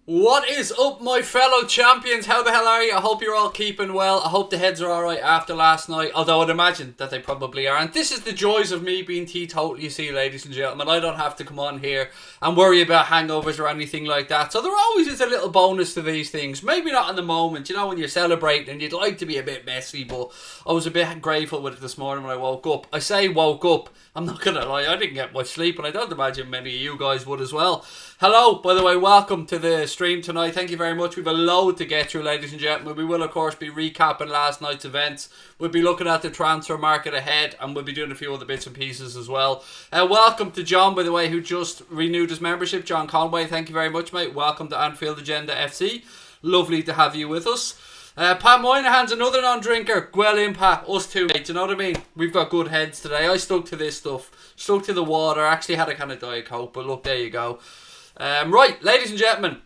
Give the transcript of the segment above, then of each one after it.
What is up, my fellow champions? How the hell are you? I hope you're all keeping well. I hope the heads are alright after last night, although I'd imagine that they probably are. And this is the joys of me being teetotal, you see, ladies and gentlemen. I don't have to come on here and worry about hangovers or anything like that. So there always is a little bonus to these things. Maybe not in the moment, you know, when you're celebrating and you'd like to be a bit messy, but I was a bit grateful with it this morning when I woke up. I say woke up, I'm not going to lie, I didn't get much sleep, and I don't imagine many of you guys would as well. Hello, by the way, welcome to the stream tonight. Thank you very much. We've a load to get through, ladies and gentlemen. We will, of course, be recapping last night's events. We'll be looking at the transfer market ahead, and we'll be doing a few other bits and pieces as well. Welcome to John, by the way, who just renewed his membership. John Conway, thank you very much, mate. Welcome to Anfield Agenda FC. Lovely to have you with us. Pat Moynihan's another non-drinker. Gwell in, Pat. Us too, mate. Do you know what I mean? We've got good heads today. I stuck to this stuff. Stuck to the water. Actually had a kind of Diet Coke, but look, there you go. Right, ladies and gentlemen.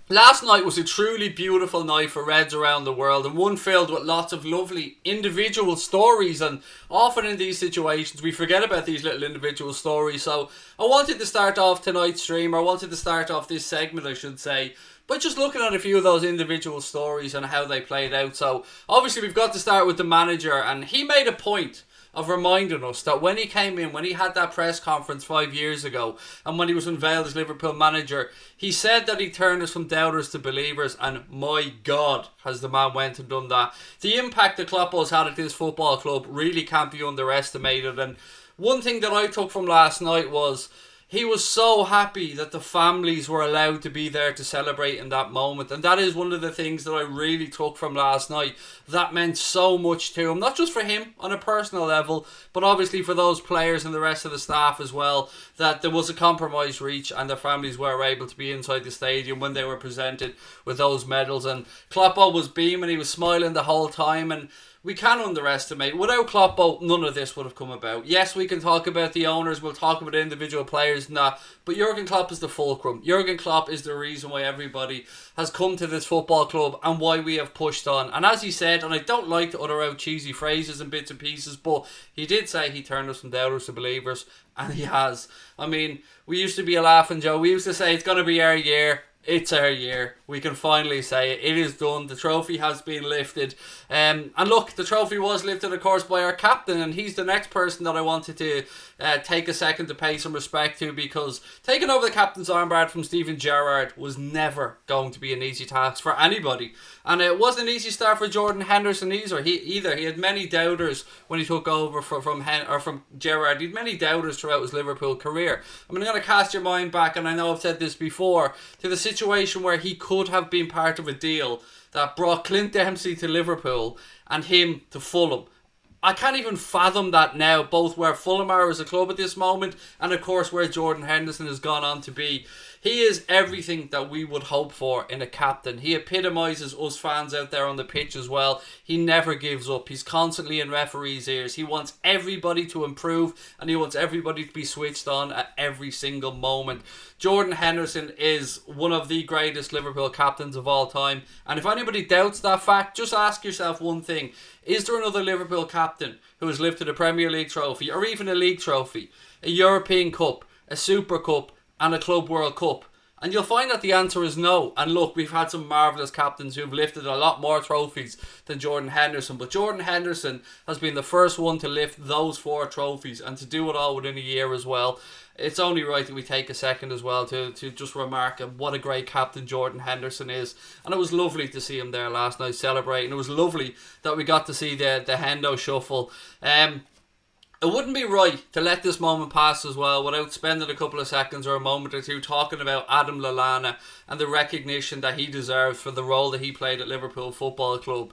Last night was a truly beautiful night for Reds around the world, and one filled with lots of lovely individual stories. And often in these situations we forget about these little individual stories. So I wanted to start off tonight's stream, or I wanted to start off this segment, I should say, by just looking at a few of those individual stories and how they played out. So obviously we've got to start with the manager, and he made a point of reminding us that when he came in, when he had that press conference 5 years ago, and when he was unveiled as Liverpool manager, he said that he turned us from doubters to believers, and my God, has the man went and done that. The impact that Klopp has had at this football club really can't be underestimated. And one thing that I took from last night was he was so happy that the families were allowed to be there to celebrate in that moment. And that is one of the things that I really took from last night. That meant so much to him. Not just for him on a personal level, but obviously for those players and the rest of the staff as well. That there was a compromise reached and their families were able to be inside the stadium when they were presented with those medals. And Kloppo was beaming, he was smiling the whole time. And we can't underestimate, without Kloppo, none of this would have come about. Yes, we can talk about the owners, we'll talk about individual players and that, but Jurgen Klopp is the fulcrum. Jurgen Klopp is the reason why everybody has come to this football club and why we have pushed on. And as he said, and I don't like to utter out cheesy phrases and bits and pieces, but he did say he turned us from doubters to believers, and he has. I mean, we used to be a laughing joke. We used to say it's going to be our year. It's our year. We can finally say it. It is done. The trophy has been lifted. And look, the trophy was lifted, of course, by our captain. And he's the next person that I wanted to take a second to pay some respect to, because taking over the captain's armband from Steven Gerrard was never going to be an easy task for anybody. And it wasn't an easy start for Jordan Henderson either. He had many doubters when he took over from Gerrard. He had many doubters throughout his Liverpool career. I mean, I'm going to cast your mind back, and I know I've said this before, to the situation where he could have been part of a deal that brought Clint Dempsey to Liverpool and him to Fulham. I can't even fathom that now, both where Fulham are as a club at this moment and of course where Jordan Henderson has gone on to be. He is everything that we would hope for in a captain. He epitomises us fans out there on the pitch as well. He never gives up. He's constantly in referees' ears. He wants everybody to improve, and he wants everybody to be switched on at every single moment. Jordan Henderson is one of the greatest Liverpool captains of all time. And if anybody doubts that fact, just ask yourself one thing. Is there another Liverpool captain who has lifted a Premier League trophy, or even a league trophy, a European Cup, a Super Cup, and a Club World Cup? And you'll find that the answer is no. And look, we've had some marvellous captains who've lifted a lot more trophies than Jordan Henderson. But Jordan Henderson has been the first one to lift those 4 trophies, and to do it all within a year as well. It's only right that we take a second as well to just remark what a great captain Jordan Henderson is. And it was lovely to see him there last night celebrating. It was lovely that we got to see the Hendo shuffle. It wouldn't be right to let this moment pass as well without spending a couple of seconds or a moment or two talking about Adam Lallana and the recognition that he deserves for the role that he played at Liverpool Football Club.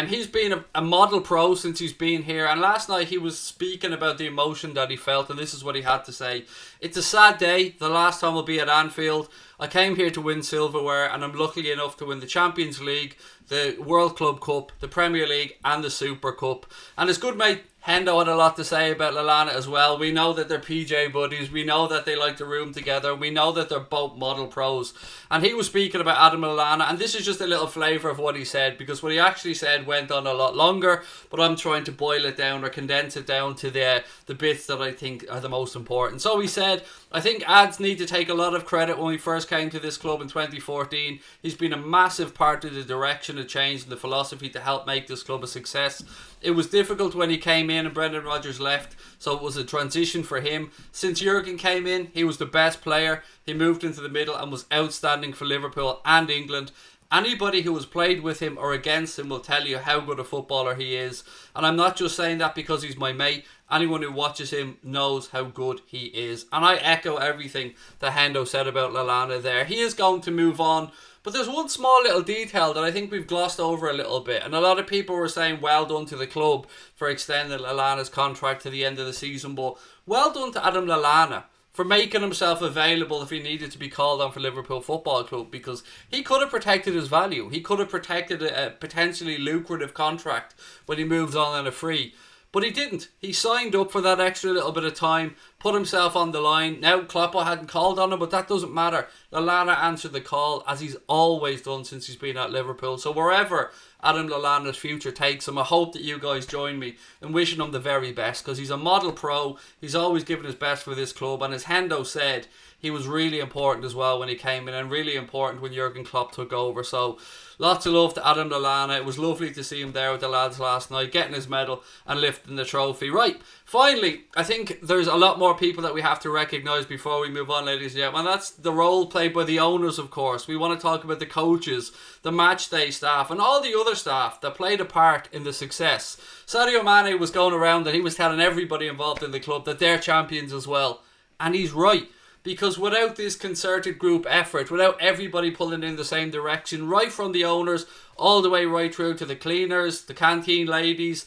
He's been a model pro since he's been here, and last night he was speaking about the emotion that he felt, and this is what he had to say. It's a sad day. The last time will be at Anfield. I came here to win silverware, and I'm lucky enough to win the Champions League, the World Club Cup, the Premier League and the Super Cup. And his good mate Hendo had a lot to say about Lallana as well. We know that they're PJ buddies. We know that they like to room together. We know that they're both model pros. And he was speaking about Adam Lallana, and this is just a little flavour of what he said, because what he actually said went on a lot longer, but I'm trying to boil it down or condense it down to the bits that I think are the most important. So he said, I think Ads need to take a lot of credit when we first came to this club in 2014. He's been a massive part of the direction of change and the philosophy to help make this club a success. It was difficult when he came in and Brendan Rodgers left, so it was a transition for him. Since Jurgen came in, he was the best player. He moved into the middle and was outstanding for Liverpool and England. Anybody who has played with him or against him will tell you how good a footballer he is. And I'm not just saying that because he's my mate. Anyone who watches him knows how good he is. And I echo everything that Hendo said about Lallana there. He is going to move on. But there's one small little detail that I think we've glossed over a little bit. And a lot of people were saying well done to the club for extending Lallana's contract to the end of the season. But well done to Adam Lallana for making himself available if he needed to be called on for Liverpool Football Club, because he could have protected his value. He could have protected a potentially lucrative contract when he moved on a free. But he didn't. He signed up for that extra little bit of time, put himself on the line. Now, Klopp hadn't called on him, but that doesn't matter. Lallana answered the call, as he's always done since he's been at Liverpool. So wherever Adam Lallana's future takes him, I hope that you guys join me in wishing him the very best, because he's a model pro. He's always given his best for this club, and as Hendo said, he was really important as well when he came in, and really important when Jurgen Klopp took over. So lots of love to Adam Lallana. It was lovely to see him there with the lads last night, getting his medal and lifting the trophy. Right, finally, I think there's a lot more people that we have to recognise before we move on, ladies and gentlemen. That's the role played by the owners, of course. We want to talk about the coaches, the match day staff, and all the other staff that played a part in the success. Sadio Mane was going around and he was telling everybody involved in the club that they're champions as well. And he's right. Because without this concerted group effort, without everybody pulling in the same direction, right from the owners, all the way right through to the cleaners, the canteen ladies,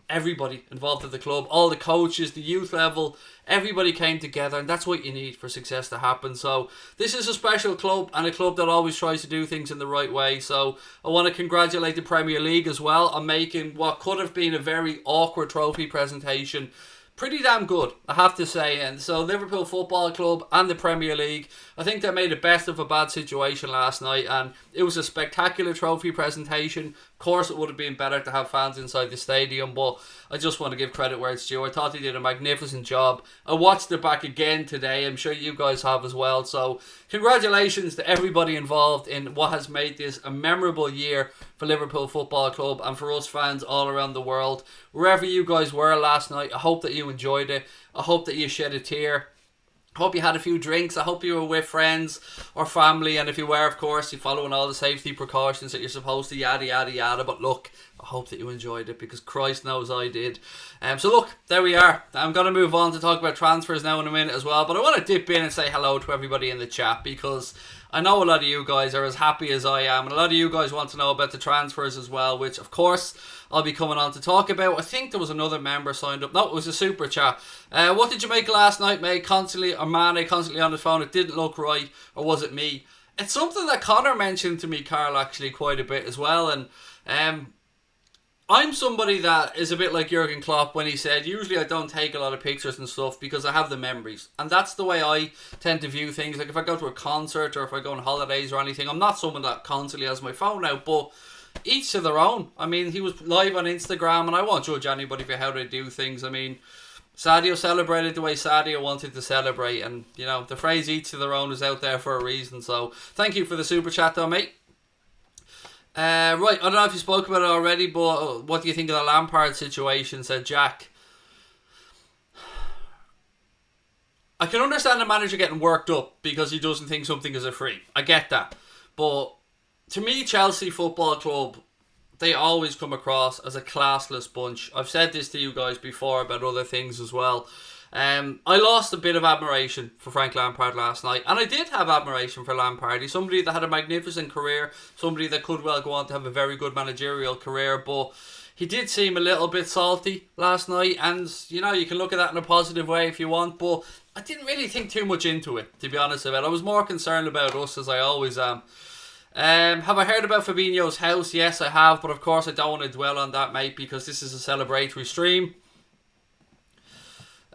everybody involved in the club, all the coaches, the youth level, everybody came together, and that's what you need for success to happen. So this is a special club, and a club that always tries to do things in the right way. So I want to congratulate the Premier League as well on making what could have been a very awkward trophy presentation pretty damn good, I have to say. And so Liverpool Football Club and the Premier League, I think they made the best of a bad situation last night, and it was a spectacular trophy presentation. Of course, it would have been better to have fans inside the stadium, but I just want to give credit where it's due. I thought they did a magnificent job. I watched it back again today. I'm sure you guys have as well. So congratulations to everybody involved in what has made this a memorable year for Liverpool Football Club and for us fans all around the world. Wherever you guys were last night, I hope that you enjoyed it. I hope that you shed a tear. I hope you had a few drinks. I hope you were with friends or family, and if you were, of course, you're following all the safety precautions that you're supposed to, yada yada yada. But look, I hope that you enjoyed it, because Christ knows I did. So look, there we are. I'm going to move on to talk about transfers now in a minute as well, but I want to dip in and say hello to everybody in the chat, because I know a lot of you guys are as happy as I am, and a lot of you guys want to know about the transfers as well, which of course I'll be coming on to talk about. I think there was another member signed up. No, it was a super chat. What did you make last night, mate? Mane constantly on his phone. It didn't look right, or was it me? It's something that Connor mentioned to me, Carl, actually quite a bit as well. And I'm somebody that is a bit like Jurgen Klopp when he said, usually I don't take a lot of pictures and stuff because I have the memories. And that's the way I tend to view things. Like if I go to a concert or if I go on holidays or anything, I'm not someone that constantly has my phone out, but each to their own. I mean, he was live on Instagram, and I won't judge anybody for how they do things. I mean, Sadio celebrated the way Sadio wanted to celebrate, and you know, the phrase each to their own is out there for a reason. So thank you for the super chat though, mate. Right, I don't know if you spoke about it already, but what do you think of the Lampard situation, said Jack. I can understand the manager getting worked up because he doesn't think something is a free. I get that. But to me, Chelsea Football Club, they always come across as a classless bunch. I've said this to you guys before about other things as well. I lost a bit of admiration for Frank Lampard last night, and I did have admiration for Lampard. He's somebody that had a magnificent career, somebody that could well go on to have a very good managerial career, but he did seem a little bit salty last night, and you know, you can look at that in a positive way if you want, but I didn't really think too much into it, to be honest about it. I was more concerned about us, as I always am. Have I heard about Fabinho's house? Yes, I have, but of course I don't want to dwell on that, mate, because this is a celebratory stream.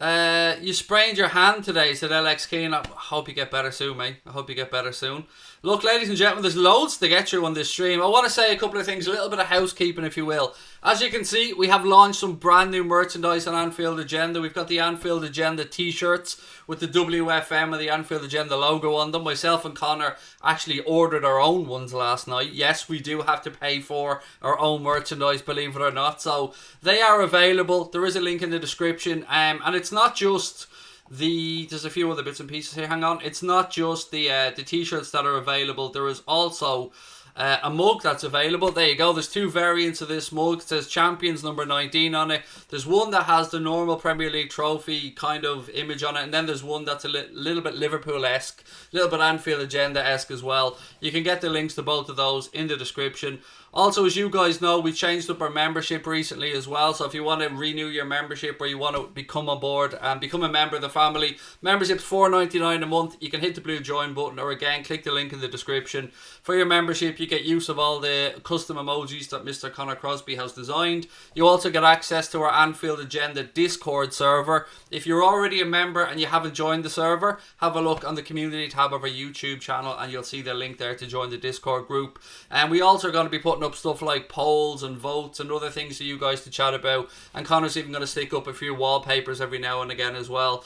You sprained your hand today, said LX Keen. I hope you get better soon, mate. I hope you get better soon. Look, ladies and gentlemen, there's loads to get through on this stream. I want to say a couple of things, a little bit of housekeeping, if you will. As you can see, we have launched some brand new merchandise on Anfield Agenda. We've got the Anfield Agenda t-shirts with the WFM and the Anfield Agenda logo on them. Myself and Connor actually ordered our own ones last night. Yes, we do have to pay for our own merchandise, believe it or not. So they are available. There is a link in the description. And it's not just there's a few other bits and pieces here. Hang on. It's not just the t-shirts that are available. There is also a mug that's available. There you go. There's two variants of this mug. It says Champions number 19 on it. There's one that has the normal Premier League trophy kind of image on it, and then there's one that's a little bit Liverpool-esque, a little bit Anfield Agenda-esque as well. You can get the links to both of those in the description. Also, as you guys know, we changed up our membership recently as well. So if you want to renew your membership or you want to become on board and become a member of the family, membership's $4.99 a month. You can hit the blue join button, or again, click the link in the description. For your membership, you get use of all the custom emojis that Mr. Connor Crosby has designed. You also get access to our Anfield Agenda Discord server. If you're already a member and you haven't joined the server, have a look on the community tab of our YouTube channel and you'll see the link there to join the Discord group. And we also are going to be putting up stuff like polls and votes and other things for you guys to chat about, and Connor's even going to stick up a few wallpapers every now and again as well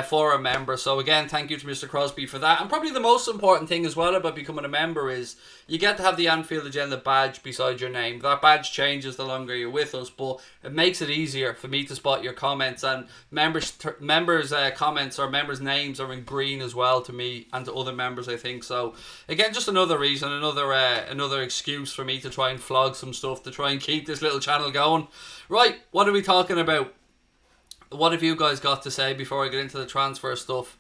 for a member. So again, thank you to Mr. Crosby for that. And probably the most important thing as well about becoming a member is you get to have the Anfield Agenda badge beside your name. That badge changes the longer you're with us, but it makes it easier for me to spot your comments, and members comments or members' names are in green as well to me and to other members, I think. So again, just another reason, another excuse for me to try and flog some stuff to try and keep this little channel going. Right, what are we talking about? What have you guys got to say before I get into the transfer stuff?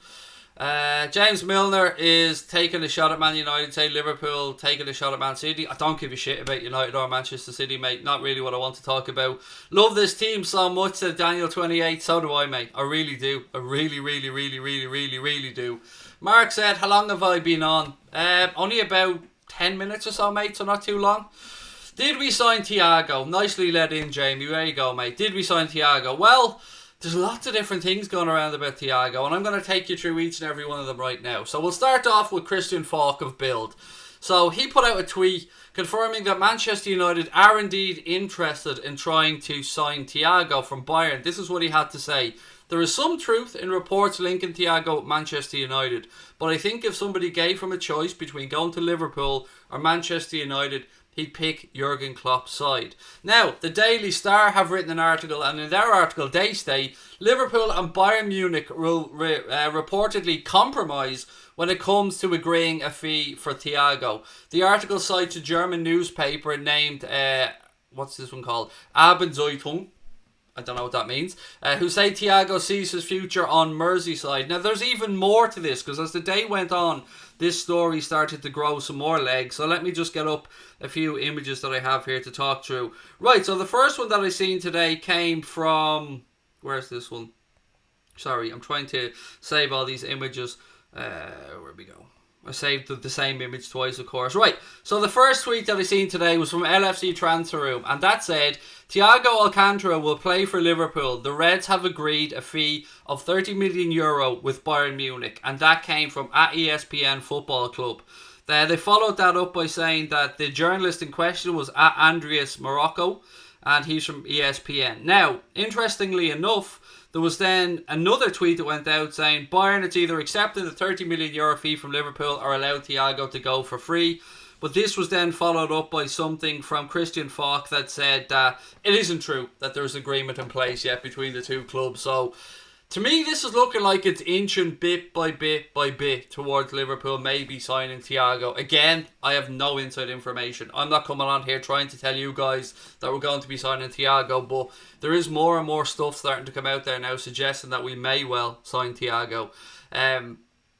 James Milner is taking a shot at Man United. Say Liverpool taking a shot at Man City. I don't give a shit about United or Manchester City, mate. Not really what I want to talk about. Love this team so much, said Daniel28. So do I, mate. I really do. I really do. Mark said, how long have I been on? Only about 10 minutes or so, mate, so not too long. Did we sign Thiago? Nicely led in, Jamie. There you go, mate. Did we sign Thiago? Well, there's lots of different things going around about Thiago, and I'm going to take you through each and every one of them right now. So we'll start off with Christian Falk of Bild. So he put out a tweet confirming that Manchester United are indeed interested in trying to sign Thiago from Bayern. This is what he had to say. There is some truth in reports linking Thiago with Manchester United, but I think if somebody gave him a choice between going to Liverpool or Manchester United, he'd pick Jurgen Klopp's side. Now, the Daily Star have written an article, and in their article they state Liverpool and Bayern Munich will reportedly compromise when it comes to agreeing a fee for Thiago. The article cites a German newspaper named, what's this one called? Abendzeitung. I don't know what that means, who say Thiago sees his future on Merseyside. Now, there's even more to this, because as the day went on, this story started to grow some more legs. So let me just get up a few images that I have here to talk through. Right, so the first one that I seen today came from... Where's this one? Sorry, I'm trying to save all these images. Where we go? I saved the same image twice, of course. Right, so the first tweet that I seen today was from LFC Transfer Room, and that said, Thiago Alcantara will play for Liverpool. The Reds have agreed a fee of €30 million with Bayern Munich, and that came from at ESPN Football Club. They followed that up by saying that the journalist in question was at Andreas Morocco, and he's from ESPN. Now, interestingly enough, there was then another tweet that went out saying Bayern it's either accepting the €30 million fee from Liverpool or allowed Thiago to go for free. But this was then followed up by something from Christian Falk that said that it isn't true that there's agreement in place yet between the two clubs. So to me, this is looking like it's inching bit by bit towards Liverpool maybe signing Thiago. Again, I have no inside information. I'm not coming on here trying to tell you guys that we're going to be signing Thiago, but there is more and more stuff starting to come out there now suggesting that we may well sign Thiago.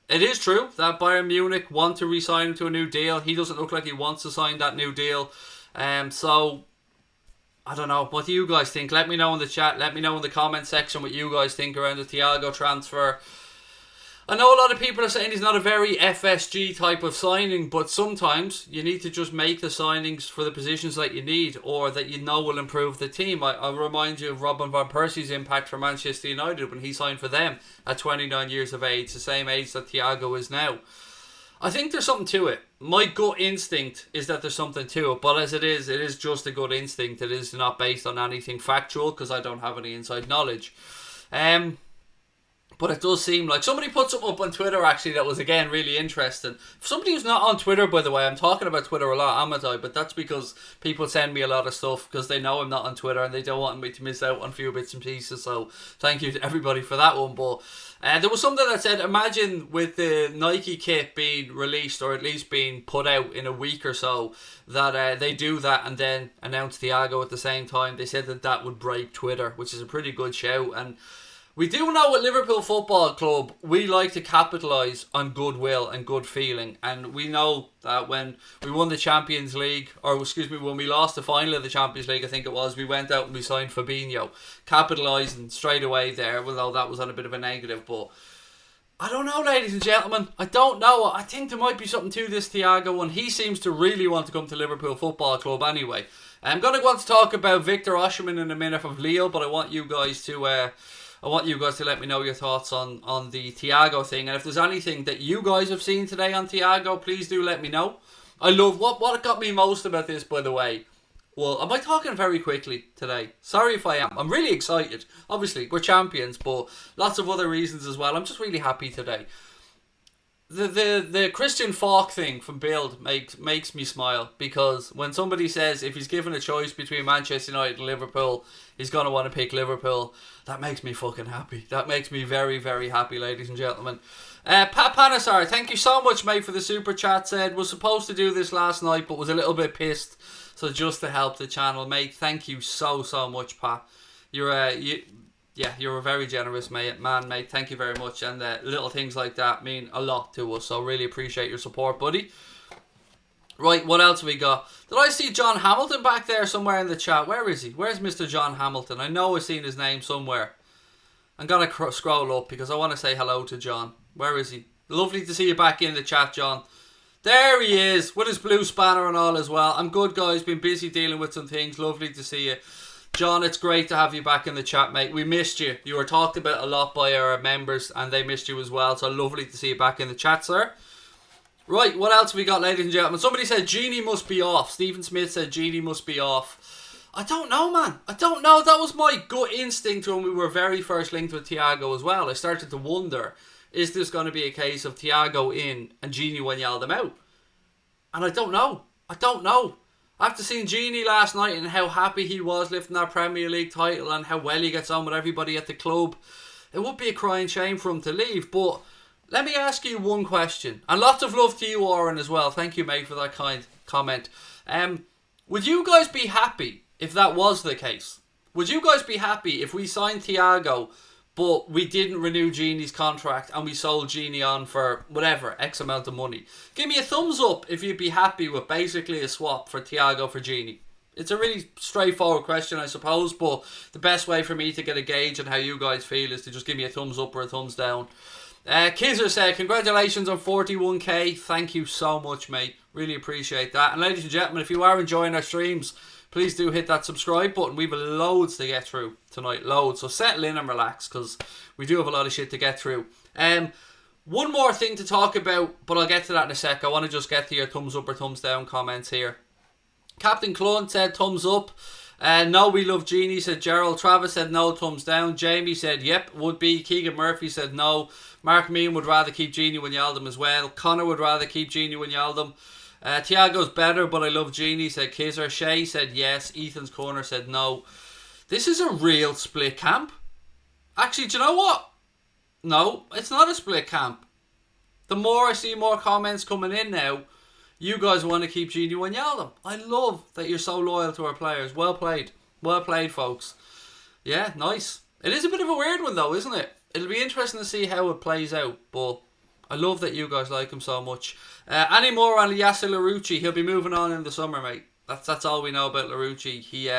It is true that Bayern Munich want to re-sign him to a new deal. He doesn't look like he wants to sign that new deal. So I don't know. What do you guys think? Let me know in the chat. Let me know in the comment section what you guys think around the Thiago transfer. I know a lot of people are saying he's not a very FSG type of signing, but sometimes you need to just make the signings for the positions that you need or that you know will improve the team. I'll remind you of Robin van Persie's impact for Manchester United when he signed for them at 29 years of age, the same age that Thiago is now. I think there's something to it. My gut instinct is that there's something to it, but as it is just a good instinct. It is not based on anything factual because I don't have any inside knowledge. But it does seem like somebody put something up on Twitter actually that was again really interesting. For somebody who's not on Twitter, by the way, I'm talking about Twitter a lot, am I? But that's because people send me a lot of stuff because they know I'm not on Twitter and they don't want me to miss out on a few bits and pieces. So thank you to everybody for that one. But there was something that said, imagine with the Nike kit being released or at least being put out in a week or so, that they do that and then announce Thiago at the same time. They said that would break Twitter, which is a pretty good shout. And we do know at Liverpool Football Club, we like to capitalise on goodwill and good feeling. And we know that when we won the Champions League, when we lost the final of the Champions League, I think it was, we went out and we signed Fabinho. Capitalising straight away there, although that was on a bit of a negative. But I don't know, ladies and gentlemen. I don't know. I think there might be something to this Thiago one. He seems to really want to come to Liverpool Football Club anyway. I'm going to want to talk about Victor Osimhen in a minute of Lille, but I want you guys to let me know your thoughts on the Thiago thing. And if there's anything that you guys have seen today on Thiago, please do let me know. I love what got me most about this, by the way. Well, am I talking very quickly today? Sorry if I am. I'm really excited. Obviously, we're champions, but lots of other reasons as well. I'm just really happy today. The Christian Falk thing from Build makes me smile, because when somebody says if he's given a choice between Manchester United and Liverpool, he's going to want to pick Liverpool, that makes me fucking happy. That makes me very, very happy, ladies and gentlemen. Pat Panasar, thank you so much, mate, for the super chat. Said was supposed to do this last night but was a little bit pissed, so just to help the channel, mate. Thank you so much, Pat. You're a very generous man, mate. Thank you very much. And little things like that mean a lot to us. So really appreciate your support, buddy. Right, what else have we got? Did I see John Hamilton back there somewhere in the chat? Where is he? Where's Mr. John Hamilton? I know I've seen his name somewhere. I'm going to scroll up because I want to say hello to John. Where is he? Lovely to see you back in the chat, John. There he is, with his blue spanner and all as well. I'm good, guys. Been busy dealing with some things. Lovely to see you. John, it's great to have you back in the chat, mate. We missed you. You were talked about a lot by our members and they missed you as well. So lovely to see you back in the chat, sir. Right, what else have we got, ladies and gentlemen? Somebody said Genie must be off. Stephen Smith said Genie must be off. I don't know, man. I don't know. That was my gut instinct when we were very first linked with Thiago as well. I started to wonder, is this going to be a case of Thiago in and Genie Wijnaldum out? And I don't know. After seeing Genie last night and how happy he was lifting that Premier League title and how well he gets on with everybody at the club, it would be a crying shame for him to leave. But let me ask you one question. And lots of love to you, Oren, as well. Thank you, mate, for that kind comment. Would you guys be happy if that was the case? Would you guys be happy if we signed Thiago but we didn't renew Genie's contract and we sold Genie on for whatever, X amount of money? Give me a thumbs up if you'd be happy with basically a swap for Thiago for Genie. It's a really straightforward question, I suppose, but the best way for me to get a gauge on how you guys feel is to just give me a thumbs up or a thumbs down. Kizzer said, congratulations on 41k. Thank you so much, mate. Really appreciate that. And ladies and gentlemen, if you are enjoying our streams, please do hit that subscribe button. We've loads to get through tonight, loads. So settle in and relax, because we do have a lot of shit to get through. One more thing to talk about, but I'll get to that in a sec. I want to just get to your thumbs up or thumbs down comments here. Captain Clun said thumbs up. No, we love Genie, said Gerald. Travis said no, thumbs down. Jamie said yep, would be. Keegan Murphy said no. Mark Meehan would rather keep Genie Wijnaldum as well. Connor would rather keep Genie Wijnaldum. Thiago's better, but I love Genie, said Kizzer. Shay said yes. Ethan's Corner said no. This is a real split camp. Actually, do you know what? No, it's not a split camp. The more I see more comments coming in now, you guys want to keep Genie Wijnaldum. I love that you're so loyal to our players. Well played. Well played, folks. Yeah, nice. It is a bit of a weird one, though, isn't it? It'll be interesting to see how it plays out, but I love that you guys like him so much. Any more on Yasser Larouci? He'll be moving on in the summer, mate. That's all we know about Larouci. He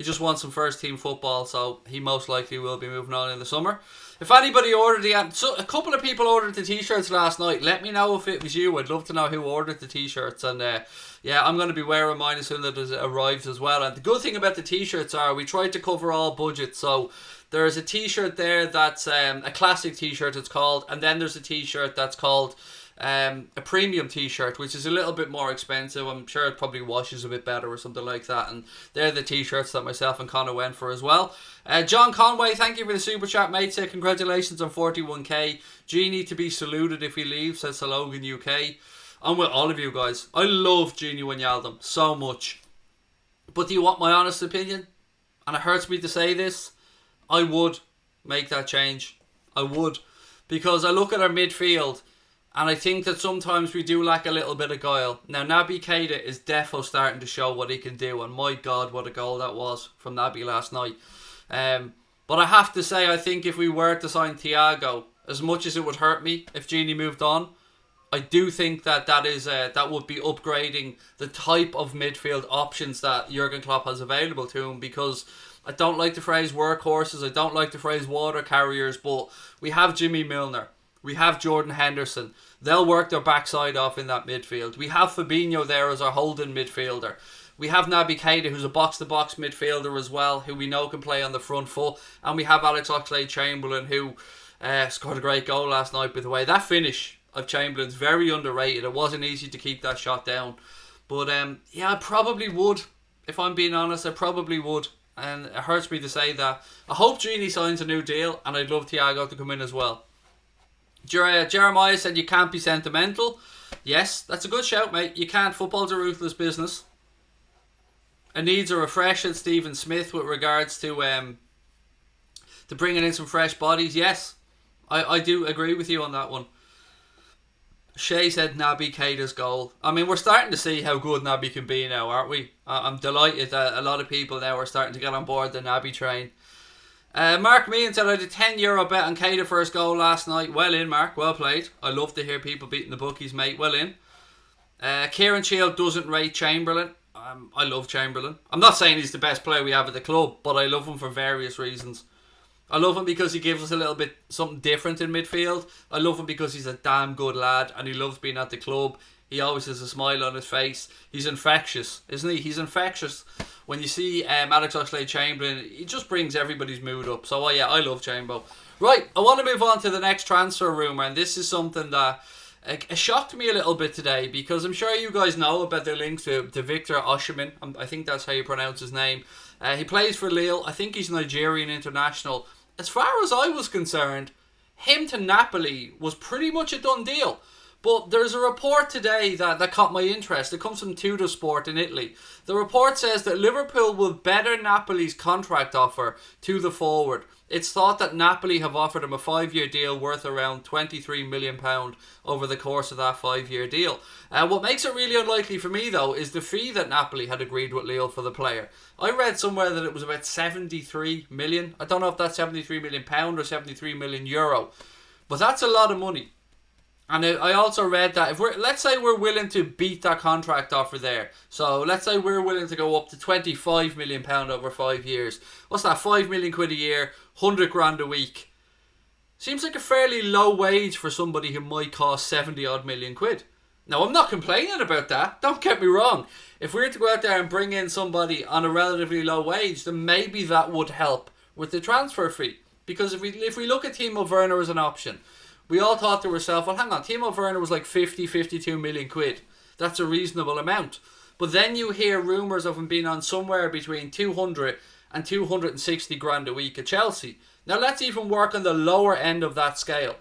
just wants some first team football, so he most likely will be moving on in the summer. If anybody ordered so a couple of people ordered the t-shirts last night. Let me know if it was you. I'd love to know who ordered the t-shirts. And yeah, I'm going to be wearing mine as soon as it arrives as well. And the good thing about the t-shirts are we tried to cover all budgets. So there's a t-shirt there that's a classic t-shirt, it's called. And then there's a t-shirt that's called a premium t-shirt, which is a little bit more expensive. I'm sure it probably washes a bit better or something like that. And they're the t-shirts that myself and Connor went for as well. John Conway, thank you for the super chat, mate. Say congratulations on 41k. Genie to be saluted if he leaves, says Logan UK. I'm with all of you guys. I love Genie Wijnaldum so much. But do you want my honest opinion? And it hurts me to say this. I would make that change. I would. Because I look at our midfield and I think that sometimes we do lack a little bit of guile. Now, Naby Keita is defo starting to show what he can do. And my God, what a goal that was from Naby last night. But I have to say, I think if we were to sign Thiago, as much as it would hurt me if Genie moved on, I do think that that would be upgrading the type of midfield options that Jurgen Klopp has available to him. Because I don't like the phrase workhorses, I don't like the phrase water carriers, but we have Jimmy Milner, we have Jordan Henderson. They'll work their backside off in that midfield. We have Fabinho there as our holding midfielder. We have Naby Keita, who's a box-to-box midfielder as well, who we know can play on the front foot. And we have Alex Oxlade-Chamberlain, who scored a great goal last night, by the way. That finish of Chamberlain's very underrated. It wasn't easy to keep that shot down. But yeah, I probably would. If I'm being honest, I probably would. And it hurts me to say that. I hope Genie signs a new deal, and I'd love Thiago to come in as well. Jeremiah said you can't be sentimental. Yes, that's a good shout, mate. You can't. Football's a ruthless business. It needs a refresh at Stephen Smith with regards to bringing in some fresh bodies. Yes, I do agree with you on that one. Shay said Naby Keita's goal. I mean, we're starting to see how good Naby can be now, aren't we? I'm delighted that a lot of people now are starting to get on board the Naby train. Mark Meehan said I had a €10 bet on Keita for his goal last night. Well in, Mark. Well played. I love to hear people beating the bookies, mate. Well in. Kieran Shield doesn't rate Chamberlain. I love Chamberlain. I'm not saying he's the best player we have at the club, but I love him for various reasons. I love him because he gives us a little bit something different in midfield. I love him because he's a damn good lad and he loves being at the club. He always has a smile on his face. He's infectious, isn't he? He's infectious. When you see Alex Oxlade-Chamberlain, he just brings everybody's mood up. So yeah, I love Chambo. Right, I want to move on to the next transfer rumour, and this is something that it shocked me a little bit today, because I'm sure you guys know about the links to Victor Osimhen. I think that's how you pronounce his name. He plays for Lille. I think he's Nigerian international. As far as I was concerned, him to Napoli was pretty much a done deal. But there's a report today that caught my interest. It comes from Tuttosport in Italy. The report says that Liverpool will better Napoli's contract offer to the forward. It's thought that Napoli have offered him a 5-year deal worth around £23 million over the course of that 5-year deal. What makes it really unlikely for me, though, is the fee that Napoli had agreed with Lille for the player. I read somewhere that it was about 73 million. I don't know if that's £73 million or €73 million. But that's a lot of money. And I also read that let's say we're willing to beat that contract offer there. So let's say we're willing to go up to £25 million over 5 years. What's that? £5 million a year, 100 grand a week. Seems like a fairly low wage for somebody who might cost 70 odd million quid. Now, I'm not complaining about that. Don't get me wrong. If we were to go out there and bring in somebody on a relatively low wage, then maybe that would help with the transfer fee. Because if we look at Timo Werner as an option, we all thought to ourselves, well, hang on, Timo Werner was like 52 million quid. That's a reasonable amount. But then you hear rumours of him being on somewhere between 200 and 260 grand a week at Chelsea. Now let's even work on the lower end of that scale.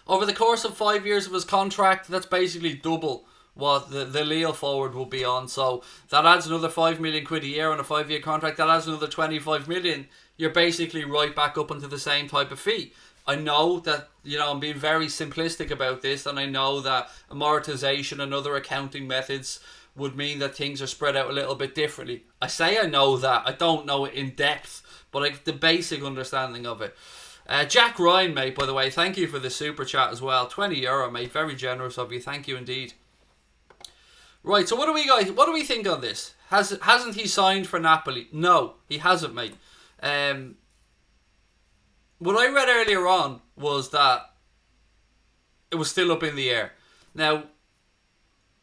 Over the course of 5 years of his contract, that's basically double what the Lille forward will be on. So that adds another 5 million quid a year on a 5-year contract. That adds another 25 million. You're basically right back up into the same type of fee. I know that, I'm being very simplistic about this, and I know that amortization and other accounting methods would mean that things are spread out a little bit differently. I say I know that. I don't know it in depth, but I have the basic understanding of it. Jack Ryan, mate, by the way, thank you for the super chat as well. €20, mate. Very generous of you. Thank you indeed. Right, so what do we think on this? Hasn't he signed for Napoli? No, he hasn't, mate. what I read earlier on was that it was still up in the air. Now,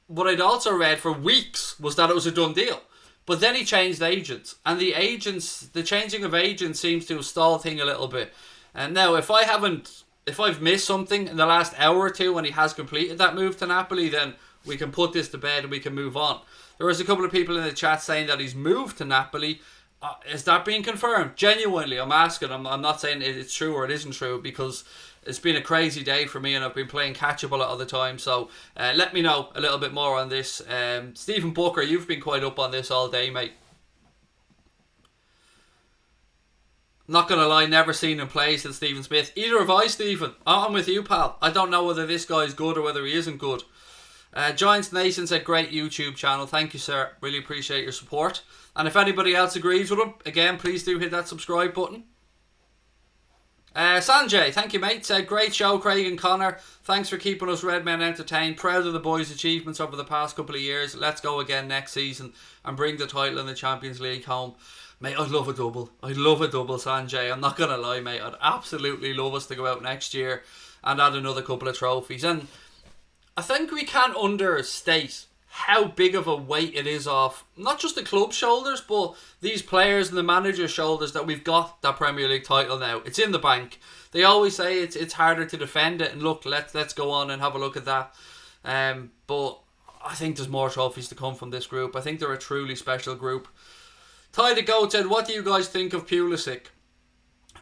what I'd also read for weeks was that it was a done deal. But then he changed agents. And the changing of agents seems to have stalled things a little bit. And now, if I've missed something in the last hour or two when he has completed that move to Napoli, then we can put this to bed and we can move on. There was a couple of people in the chat saying that he's moved to Napoli. Is that being confirmed? Genuinely, I'm asking. I'm not saying it's true or it isn't true, because it's been a crazy day for me and I've been playing catch up a lot of the time. So let me know a little bit more on this. Stephen Booker, you've been quite up on this all day, mate. Not going to lie, never seen him play, said Stephen Smith. Either have I, Stephen. I'm with you, pal. I don't know whether this guy's good or whether he isn't good. Giants Nation said, great YouTube channel. Thank you, sir. Really appreciate your support. And if anybody else agrees with him, again, please do hit that subscribe button. Sanjay, thank you, mate. Said, great show, Craig and Connor. Thanks for keeping us Red Men entertained. Proud of the boys' achievements over the past couple of years. Let's go again next season and bring the title in the Champions League home. Mate, I'd love a double. I'd love a double, Sanjay. I'm not going to lie, mate. I'd absolutely love us to go out next year and add another couple of trophies. And I think we can't understate how big of a weight it is off not just the club's shoulders, but these players and the manager's shoulders that we've got that Premier League title now. It's in the bank. They always say it's harder to defend it, and look, let's go on and have a look at that. But I think there's more trophies to come from this group. I think they're a truly special group. Ty the Goat said, what do you guys think of Pulisic?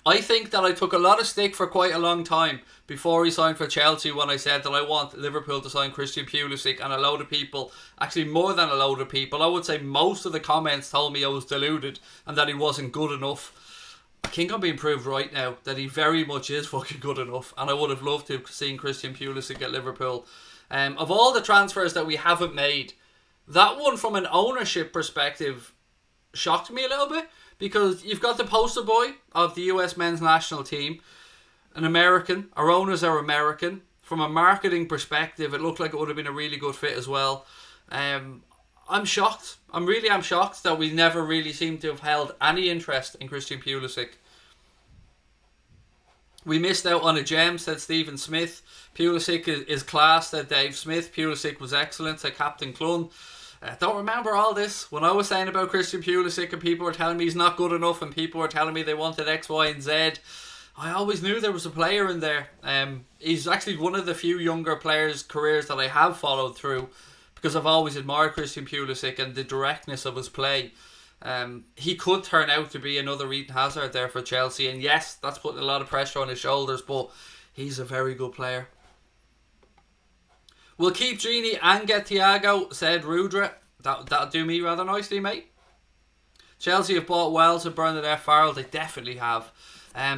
I think that I took a lot of stick for quite a long time before he signed for Chelsea when I said that I want Liverpool to sign Christian Pulisic, and a load of people, actually more than a load of people, I would say most of the comments told me I was deluded and that he wasn't good enough. I think I'm being proved right now that he very much is fucking good enough, and I would have loved to have seen Christian Pulisic at Liverpool. Of all the transfers that we haven't made, that one from an ownership perspective shocked me a little bit, because you've got the poster boy of the US men's national team, an American. Our owners are American. From a marketing perspective, it looked like it would have been a really good fit as well. I'm shocked. I'm shocked that we never really seem to have held any interest in Christian Pulisic. We missed out on a gem, said Stephen Smith. Pulisic is class, said Dave Smith. Pulisic was excellent, said Captain Clun. Don't remember all this. When I was saying about Christian Pulisic and people were telling me he's not good enough and people were telling me they wanted X, Y and Z, I always knew there was a player in there. He's actually one of the few younger players' careers that I have followed through, because I've always admired Christian Pulisic and the directness of his play. He could turn out to be another Eden Hazard there for Chelsea, and yes, that's putting a lot of pressure on his shoulders, but he's a very good player. We'll keep Genie and get Thiago, said Rudra. That'll do me rather nicely, mate. Chelsea have bought well, said Bernadette Farrell. They definitely have.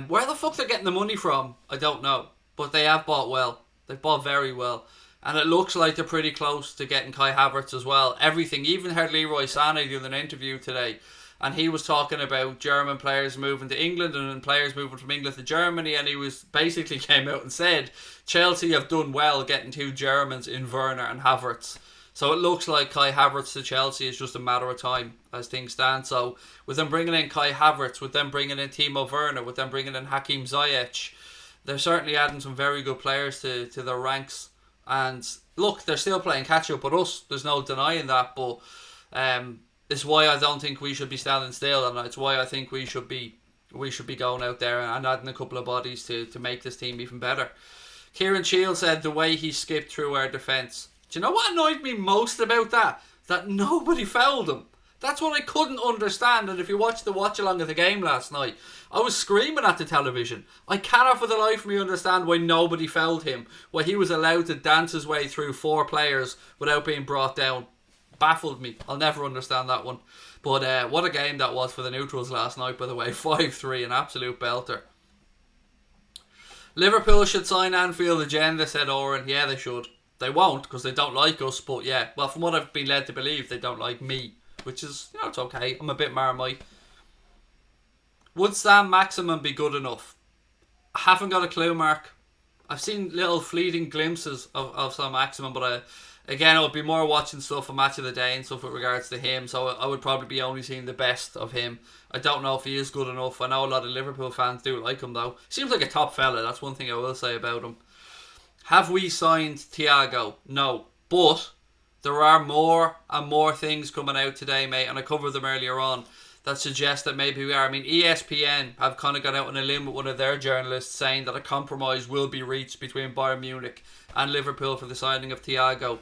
Where the fuck they're getting the money from, I don't know. But they have bought well. They've bought very well. And it looks like they're pretty close to getting Kai Havertz as well. Everything. Even heard Leroy Sané doing an interview today, and he was talking about German players moving to England and players moving from England to Germany, and he was basically came out and said Chelsea have done well getting two Germans in Werner and Havertz. So it looks like Kai Havertz to Chelsea is just a matter of time as things stand. So with them bringing in Kai Havertz, with them bringing in Timo Werner, with them bringing in Hakim Ziyech, they're certainly adding some very good players to their ranks. And look, they're still playing catch up with us. There's no denying that, but it's why I don't think we should be standing still, and it's why I think we should be going out there and adding a couple of bodies to make this team even better. Kieran Shields said the way he skipped through our defence. Do you know what annoyed me most about that? That nobody fouled him. That's what I couldn't understand. And if you watched the watch along of the game last night, I was screaming at the television. I cannot for the life of me understand why nobody fouled him, why he was allowed to dance his way through four players without being brought down. Baffled me. I'll never understand that one. But what a game that was for the neutrals last night, by the way. 5-3, an absolute belter. Liverpool should sign Anfield agenda, said Oren. Yeah, they should. They won't, because they don't like us, but yeah. Well, from what I've been led to believe, they don't like me, which is, it's okay. I'm a bit Marmite. Would Sam Maximin be good enough? I haven't got a clue, Mark. I've seen little fleeting glimpses of Sam Maximin, but again, I would be more watching stuff on Match of the Day and stuff with regards to him, so I would probably be only seeing the best of him. I don't know if he is good enough. I know a lot of Liverpool fans do like him though. Seems like a top fella, that's one thing I will say about him. Have we signed Thiago? No. But there are more and more things coming out today, mate, and I covered them earlier on, that suggest that maybe we are. I mean, ESPN have kind of got out on a limb with one of their journalists saying that a compromise will be reached between Bayern Munich and Liverpool for the signing of Thiago.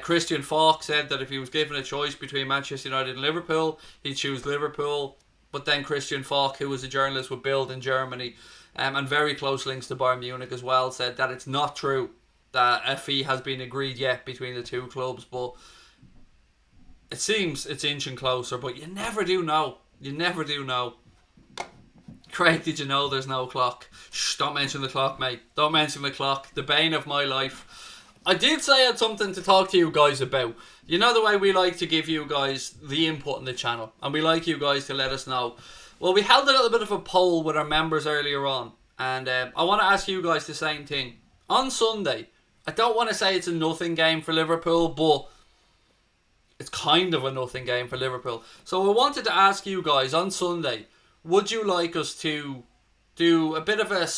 Christian Falk said that if he was given a choice between Manchester United and Liverpool, he'd choose Liverpool. But then Christian Falk, who was a journalist with Bild in Germany, and very close links to Bayern Munich as well, said that it's not true that a fee has been agreed yet between the two clubs, but it seems it's inching closer, but you never do know. You never do know. Craig, did you know there's no clock? Shh, don't mention the clock, mate. Don't mention the clock. The bane of my life. I did say I had something to talk to you guys about. You know the way we like to give you guys the input in the channel, and we like you guys to let us know. Well, we held a little bit of a poll with our members earlier on, and I want to ask you guys the same thing. On Sunday, I don't want to say it's a nothing game for Liverpool, but it's kind of a nothing game for Liverpool. So I wanted to ask you guys on Sunday, would you like us to do a bit of a,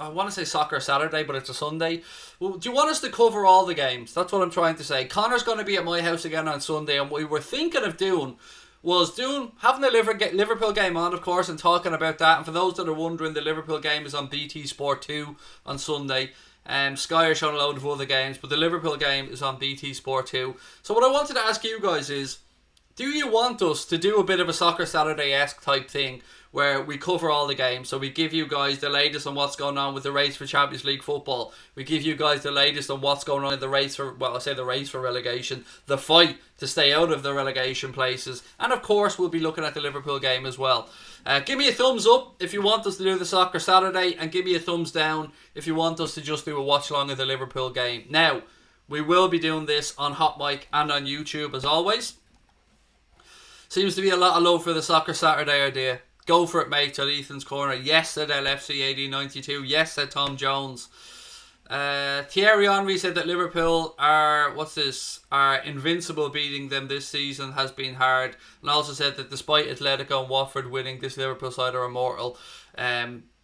I want to say Soccer Saturday, but it's a Sunday. Well, do you want us to cover all the games? That's what I'm trying to say. Connor's going to be at my house again on Sunday, and what we were thinking of doing was having the Liverpool game on, of course, and talking about that. And for those that are wondering, the Liverpool game is on BT Sport 2 on Sunday. Sky are showing a load of other games, but the Liverpool game is on BT Sport 2. So what I wanted to ask you guys is, do you want us to do a bit of a Soccer Saturday-esque type thing where we cover all the games? So we give you guys the latest on what's going on with the race for Champions League football. We give you guys the latest on what's going on in the race for, well, I say the race for relegation, the fight to stay out of the relegation places. And of course, we'll be looking at the Liverpool game as well. Give me a thumbs up if you want us to do the Soccer Saturday, and give me a thumbs down if you want us to just do a watch along of the Liverpool game. Now, we will be doing this on Hot Mic and on YouTube as always. Seems to be a lot of love for the Soccer Saturday idea. Go for it, mate, at Ethan's Corner. Yes, said LFC 1892. Yes, said Tom Jones. Thierry Henry said that Liverpool are invincible. Beating them this season has been hard, and also said that despite Atletico and Watford winning, this Liverpool side are immortal.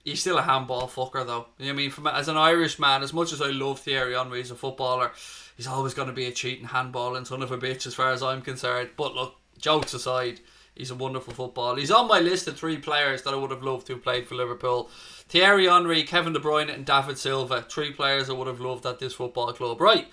He's still a handball fucker though. You know what I mean? As an Irish man, as much as I love Thierry Henry as a footballer, he's always going to be a cheating handballing son of a bitch as far as I'm concerned. But look, jokes aside, he's a wonderful footballer. He's on my list of 3 players that I would have loved to have played for Liverpool. Thierry Henry, Kevin De Bruyne and David Silva. 3 players I would have loved at this football club. Right.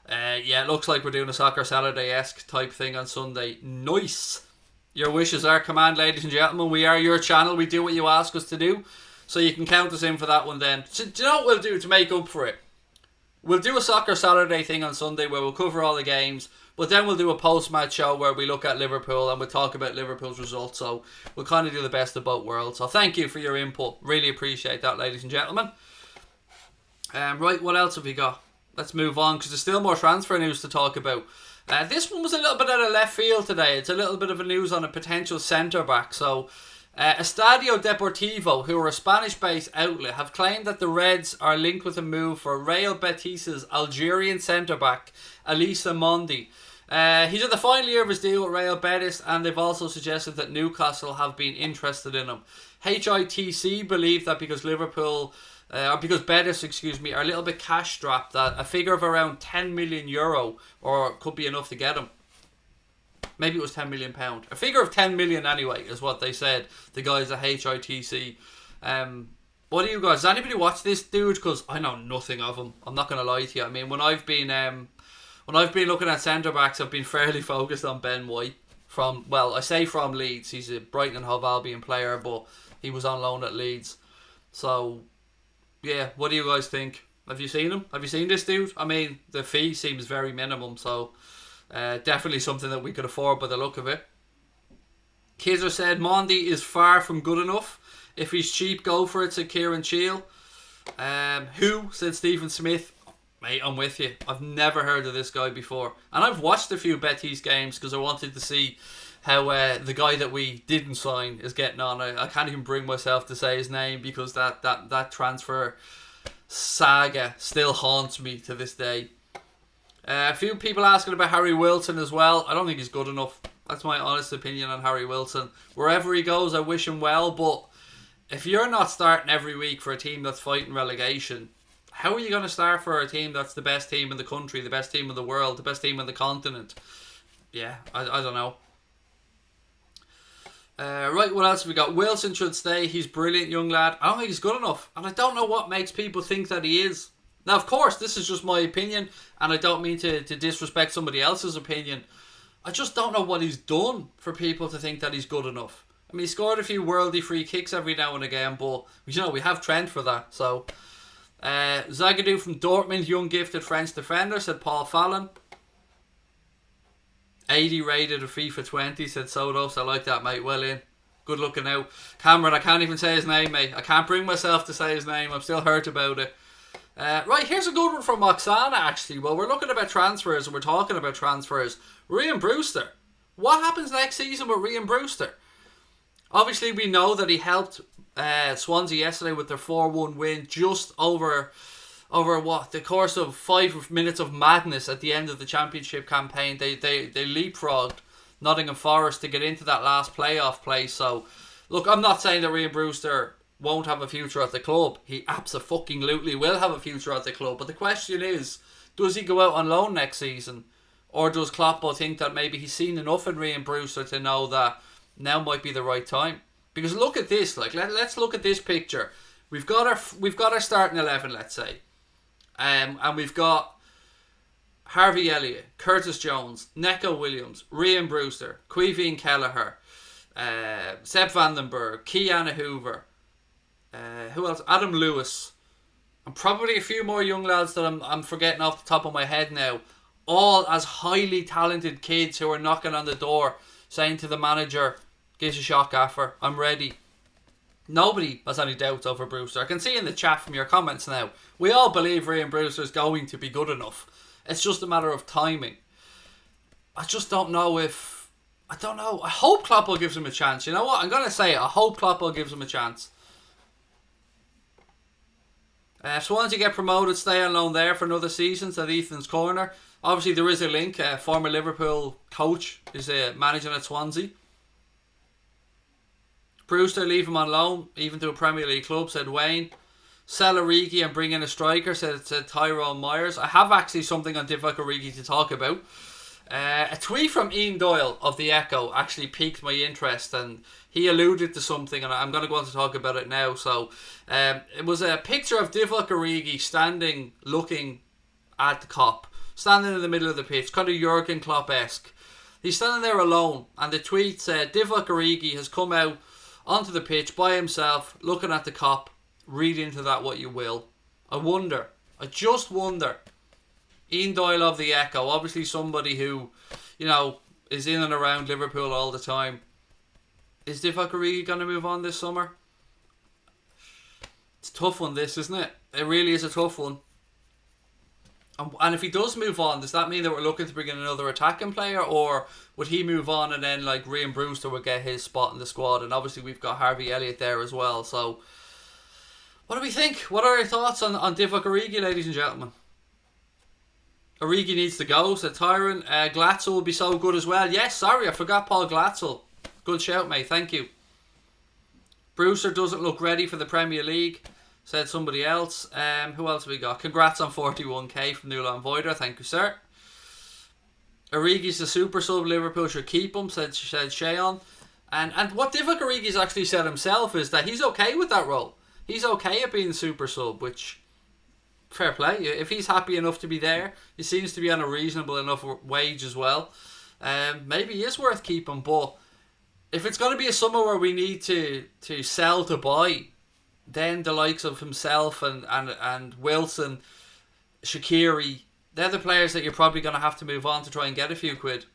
Yeah, it looks like we're doing a Soccer Saturday-esque type thing on Sunday. Nice. Your wishes are command, ladies and gentlemen. We are your channel. We do what you ask us to do. So you can count us in for that one then. So, do you know what we'll do to make up for it? We'll do a Soccer Saturday thing on Sunday where we'll cover all the games, but then we'll do a post-match show where we look at Liverpool and we'll talk about Liverpool's results. So we'll kind of do the best of both worlds. So thank you for your input. Really appreciate that, ladies and gentlemen. Right, what else have we got? Let's move on because there's still more transfer news to talk about. This one was a little bit out of left field today. It's a little bit of a news on a potential centre-back. So Estadio Deportivo, who are a Spanish-based outlet, have claimed that the Reds are linked with a move for Real Betis' Algerian centre-back, Elisa Mondi. He's at the final year of his deal with Real Betis, and they've also suggested that Newcastle have been interested in him. HITC believe that because Betis, are a little bit cash-strapped, that a figure of around €10 million, or could be enough to get him. Maybe it was £10 million. A figure of 10 million anyway is what they said, the guys at HITC. What do you guys, does anybody watch this dude? Because I know nothing of him. I'm not going to lie to you. I mean, when I've been looking at centre-backs, I've been fairly focused on Ben White. From Leeds. He's a Brighton and Hove Albion player, but he was on loan at Leeds. So, yeah, what do you guys think? Have you seen him? Have you seen this dude? I mean, the fee seems very minimum, so definitely something that we could afford by the look of it. Kizzer said Mondi is far from good enough. If he's cheap, go for it, said Kieran Cheel. Who, said Stephen Smith. Mate, I'm with you. I've never heard of this guy before. And I've watched a few Betis games because I wanted to see how the guy that we didn't sign is getting on. I can't even bring myself to say his name because that transfer saga still haunts me to this day. A few people asking about Harry Wilson as well. I don't think he's good enough. That's my honest opinion on Harry Wilson. Wherever he goes, I wish him well, but if you're not starting every week for a team that's fighting relegation, how are you going to start for a team that's the best team in the country, the best team in the world, the best team in the continent? Yeah, I don't know. Right, what else have we got? Wilson should stay. He's a brilliant young lad. I don't think he's good enough. And I don't know what makes people think that he is. Now, of course, this is just my opinion. And I don't mean to disrespect somebody else's opinion. I just don't know what he's done for people to think that he's good enough. I mean, he scored a few worldy free kicks every now and again. But, we have Trent for that. So, Zagadou from Dortmund, young gifted French defender, said Paul Fallon. 80 rated of FIFA 20, said Sodos. I like that, mate. Well in. Good looking out. Cameron, I can't even say his name, mate. I can't bring myself to say his name. I'm still hurt about it. Right, here's a good one from Oksana, actually. Well, we're looking about transfers and we're talking about transfers. Raheem Brewster. What happens next season with Raheem Brewster? Obviously, we know that he helped Swansea yesterday with their 4-1 win just over the course of 5 minutes of madness at the end of the championship campaign. They leapfrogged Nottingham Forest to get into that last playoff place. So, look, I'm not saying that Raheem Brewster won't have a future at the club. He absolutely will have a future at the club. But the question is, does he go out on loan next season? Or does Klopp think that maybe he's seen enough in Raheem Brewster to know that now might be the right time? Because look at this, let's look at this picture. We've got our starting 11, let's say. And we've got Harvey Elliott, Curtis Jones, Neco Williams, Raheem Brewster, Queeveen Kelleher, Sepp Vandenberg, Kiana Hoover, who else? Adam Lewis, and probably a few more young lads that I'm forgetting off the top of my head now. All as highly talented kids who are knocking on the door saying to the manager, "Give us a shot, Gaffer. I'm ready." Nobody has any doubts over Brewster. I can see in the chat from your comments now, we all believe Raheem Brewster is going to be good enough. It's just a matter of timing. I just don't know if... I don't know. I hope Klopp will give him a chance. You know what? I'm going to say it. I hope Klopp will give him a chance. If Swansea get promoted, stay on loan there for another season, said Ethan's Corner. Obviously, there is a link. Former Liverpool coach is managing at Swansea. Brewster, leave him on loan, even to a Premier League club, said Wayne. Sell Origi and bring in a striker, said Tyrone Myers. I have actually something on Divock Origi to talk about. A tweet from Ian Doyle of The Echo actually piqued my interest, and he alluded to something, and I'm going to go on to talk about it now. So, it was a picture of Divock Origi standing, looking at the Kop, standing in the middle of the pitch, kind of Jurgen Klopp-esque. He's standing there alone, and the tweet said, Divock Origi has come out onto the pitch by himself, looking at the Kop. Read into that what you will. I just wonder. Ian Doyle of The Echo, obviously somebody who, is in and around Liverpool all the time. Is Divock Origi going to move on this summer? It's a tough one, this, isn't it? It really is a tough one. And if he does move on, does that mean that we're looking to bring in another attacking player? Or would he move on and then Raheem Brewster would get his spot in the squad? And obviously we've got Harvey Elliott there as well. So, what do we think? What are your thoughts on Divock Origi, ladies and gentlemen? Origi needs to go, said Tyron. Glatzel will be so good as well. Yes, sorry, I forgot Paul Glatzel. Good shout, mate. Thank you. Brewster doesn't look ready for the Premier League, said somebody else. Who else have we got? Congrats on 41k from Nulan Voider. Thank you, sir. Origi's the super sub. Liverpool should keep him, said Shayon. And what Divock Origi's actually said himself is that he's okay with that role. He's okay at being super sub, which, fair play. If he's happy enough to be there, he seems to be on a reasonable enough wage as well. Maybe he is worth keeping, but if it's going to be a summer where we need to sell to buy, then the likes of himself and Wilson, Shaqiri, they're the players that you're probably going to have to move on to try and get a few quid.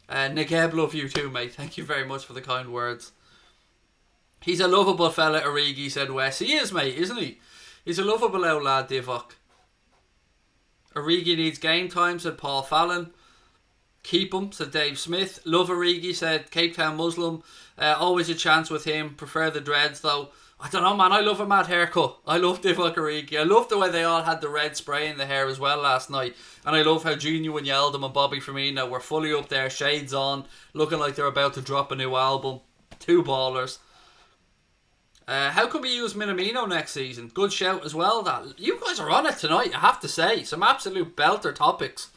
Nageb, love you too, mate. Thank you very much for the kind words. He's a lovable fella, Origi, said Wes. He is, mate, isn't he? He's a lovable old lad, Divock. Origi needs game time, said Paul Fallon. Keep him, said Dave Smith. Love Origi, said Cape Town Muslim. Always a chance with him. Prefer the dreads, though. I don't know, man. I love a mad haircut. I love Divock Origi. I love the way they all had the red spray in the hair as well last night. And I love how Gino and Yaldum and Bobby Firmino were fully up there, shades on, looking like they're about to drop a new album. Two ballers. How can we use Minamino next season? Good shout as well. That you guys are on it tonight, I have to say. Some absolute belter topics.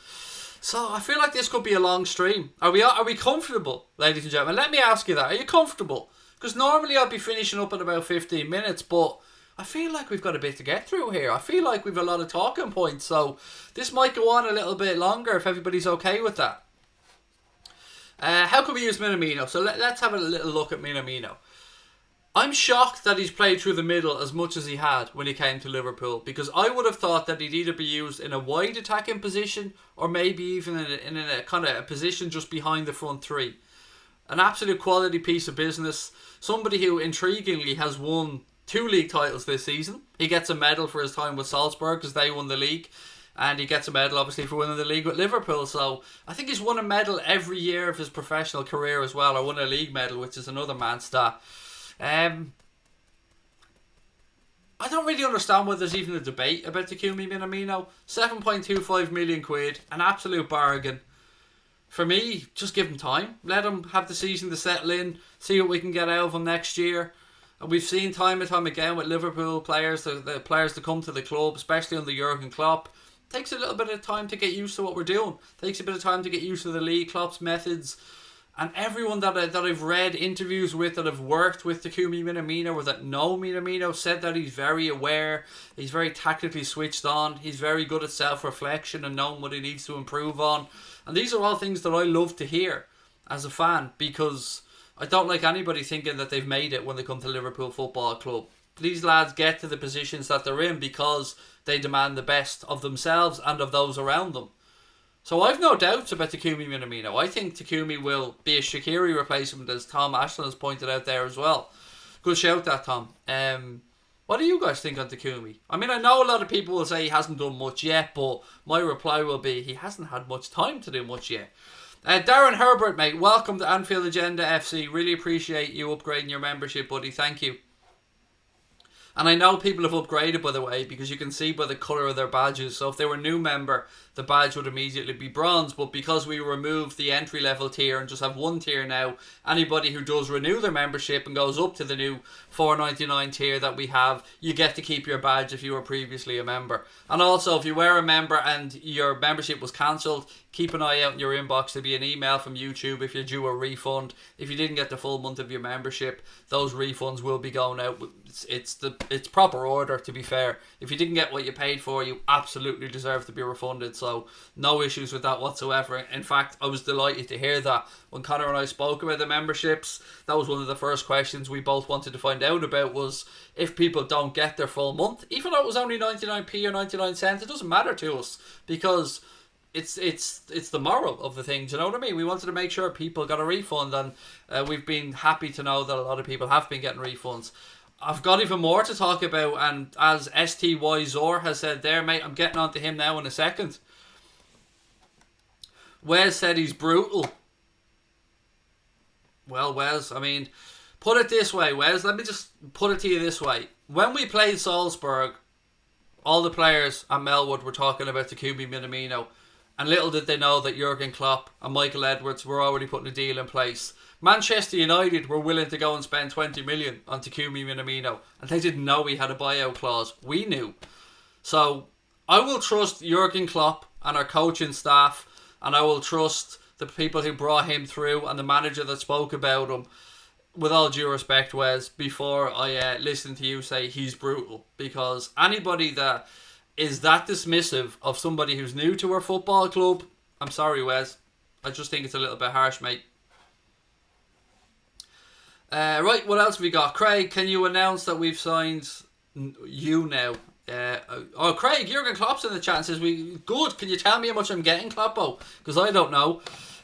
So I feel like this could be a long stream. Are we comfortable, ladies and gentlemen? Let me ask you that. Are you comfortable? Because normally I'd be finishing up in about 15 minutes, but I feel like we've got a bit to get through here. I feel like we've a lot of talking points, so this might go on a little bit longer if everybody's okay with that. How can we use Minamino? So let's have a little look at Minamino. I'm shocked that he's played through the middle as much as he had when he came to Liverpool, because I would have thought that he'd either be used in a wide attacking position or maybe even in a kind of a position just behind the front three. An absolute quality piece of business. Somebody who intriguingly has won 2 league titles this season. He gets a medal for his time with Salzburg because they won the league. And he gets a medal obviously for winning the league with Liverpool. So I think he's won a medal every year of his professional career as well. Or won a league medal, which is another man stat. I don't really understand whether there's even a debate about Takumi Minamino. 7.25 million quid. An absolute bargain. For me, just give him time. Let him have the season to settle in. See what we can get out of him next year. And we've seen time and time again with Liverpool players, the players that come to the club, especially under Jurgen Klopp. Takes a little bit of time to get used to what we're doing. Takes a bit of time to get used to the league, Klopp's methods. And everyone that I've read interviews with that have worked with Takumi Minamino or that know Minamino said that he's very aware, he's very tactically switched on, he's very good at self-reflection and knowing what he needs to improve on. And these are all things that I love to hear as a fan, because I don't like anybody thinking that they've made it when they come to Liverpool Football Club. These lads get to the positions that they're in because they demand the best of themselves and of those around them. So I've no doubts about Takumi Minamino. I think Takumi will be a Shaqiri replacement, as Tom Ashton has pointed out there as well. Good shout that, Tom. What do you guys think on Takumi? I mean, I know a lot of people will say he hasn't done much yet, but my reply will be he hasn't had much time to do much yet. Darren Herbert, mate, welcome to Anfield Agenda FC. Really appreciate you upgrading your membership, buddy. Thank you. And I know people have upgraded, by the way, because you can see by the colour of their badges. So if they were a new member, the badge would immediately be bronze. But because we removed the entry level tier and just have one tier now, anybody who does renew their membership and goes up to the new $4.99 tier that we have, you get to keep your badge if you were previously a member. And also, if you were a member and your membership was cancelled, keep an eye out in your inbox. There'll be an email from YouTube if you're due a refund. If you didn't get the full month of your membership, those refunds will be going out. It's proper order, to be fair. If you didn't get what you paid for, you absolutely deserve to be refunded. So no issues with that whatsoever. In fact, I was delighted to hear that when Connor and I spoke about the memberships. That was one of the first questions we both wanted to find out about, was if people don't get their full month, even though it was only 99p or 99 cents, it doesn't matter to us, because it's the moral of the thing. Do you know what I mean? We wanted to make sure people got a refund, and we've been happy to know that a lot of people have been getting refunds. I've got even more to talk about, and as STY Zor has said there, mate, I'm getting on to him now in a second. Wes said he's brutal. Well, Wes, I mean, put it this way, Wes, let me just put it to you this way. When we played Salzburg, all the players at Melwood were talking about Takumi Minamino, and little did they know that Jurgen Klopp and Michael Edwards were already putting a deal in place. Manchester United were willing to go and spend 20 million on Takumi Minamino, and they didn't know he had a buyout clause. We knew. So I will trust Jurgen Klopp and our coaching staff, and I will trust the people who brought him through and the manager that spoke about him, with all due respect, Wes, before I listen to you say he's brutal. Because anybody that is that dismissive of somebody who's new to our football club, I'm sorry, Wes, I just think it's a little bit harsh, mate. Right, what else have we got? Craig, can you announce that we've signed you now? Craig, Jurgen Klopp's in the chat and says, good, can you tell me how much I'm getting, Kloppo? Because I don't know.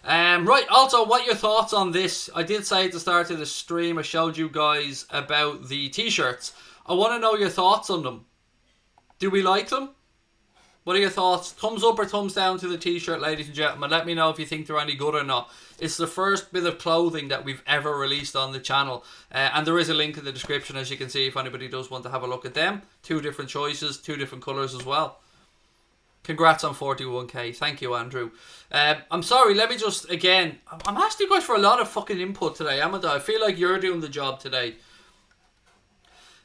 Right, also, what are your thoughts on this? I did say at the start of the stream, I showed you guys about the t-shirts. I want to know your thoughts on them. Do we like them? What are your thoughts? Thumbs up or thumbs down to the t-shirt, ladies and gentlemen. Let me know if you think they're any good or not. It's the first bit of clothing that we've ever released on the channel. And there is a link in the description, as you can see, if anybody does want to have a look at them. 2 different choices, 2 different colours as well. Congrats on 41k. Thank you, Andrew. I'm sorry, let me just, again, I'm asking you guys for a lot of fucking input today, am I? I feel like you're doing the job today.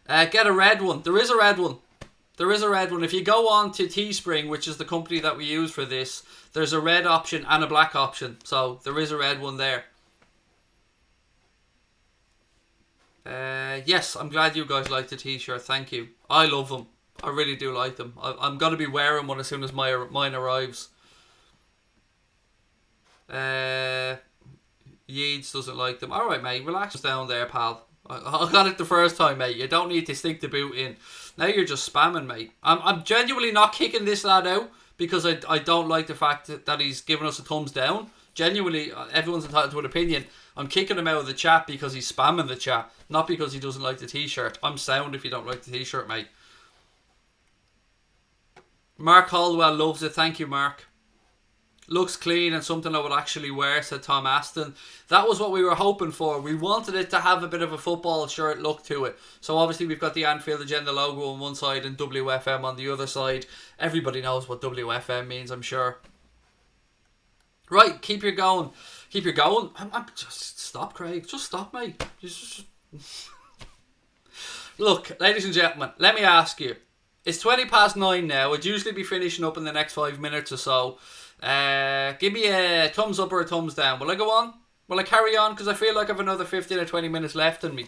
Get a red one. There is a red one. There is a red one. If you go on to Teespring, which is the company that we use for this, there's a red option and a black option. So there is a red one there. Yes, I'm glad you guys like the t-shirt. Thank you. I love them. I really do like them. I'm going to be wearing one as soon as mine arrives. Yeats doesn't like them. Alright, mate. Relax down there, pal. I got it the first time, mate. You don't need to stick the boot in. Now you're just spamming, mate. I'm genuinely not kicking this lad out because I don't like the fact that he's giving us a thumbs down. Genuinely, everyone's entitled to an opinion. I'm kicking him out of the chat because he's spamming the chat, not because he doesn't like the t-shirt. I'm sound if you don't like the t-shirt, mate. Mark Caldwell loves it. Thank you, Mark. Looks clean and something I would actually wear, said Tom Aston. That was what we were hoping for. We wanted it to have a bit of a football shirt look to it. So obviously we've got the Anfield Agenda logo on one side and WFM on the other side. Everybody knows what WFM means, I'm sure. Right, keep your going. Keep your going. I'm just stop, Craig. Just stop, mate. Just... Look, ladies and gentlemen, let me ask you. It's 20 past 9 now. I'd usually be finishing up in the next 5 minutes or so. Give me a thumbs up or a thumbs down. Will I go on? Will I carry on? Because I feel like I have another 15 or 20 minutes left in me.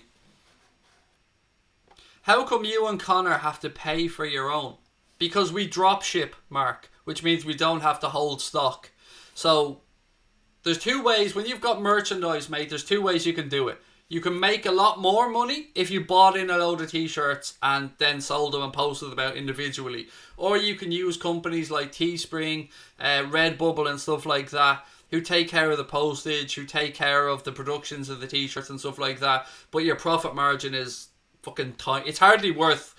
How come you and Connor have to pay for your own? Because we drop ship, Mark, which means we don't have to hold stock. So there's 2 ways. When you've got merchandise, mate, there's 2 ways you can do it. You can make a lot more money if you bought in a load of t-shirts and then sold them and posted them out individually. Or you can use companies like Teespring, Redbubble and stuff like that, who take care of the postage, who take care of the productions of the t-shirts and stuff like that. But your profit margin is fucking tiny. It's hardly worth...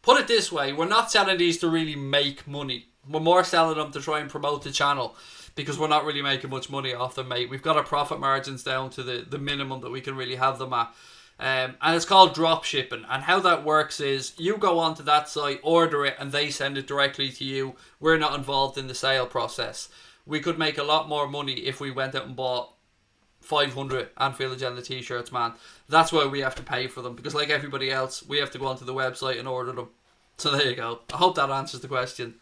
Put it this way, we're not selling these to really make money. We're more selling them to try and promote the channel. Because we're not really making much money off them, mate. We've got our profit margins down to the minimum that we can really have them at. And it's called drop shipping. And how that works is you go onto that site, order it, and they send it directly to you. We're not involved in the sale process. We could make a lot more money if we went out and bought 500 Anfield Agenda t-shirts, man. That's why we have to pay for them. Because like everybody else, we have to go onto the website and order them. So there you go. I hope that answers the question.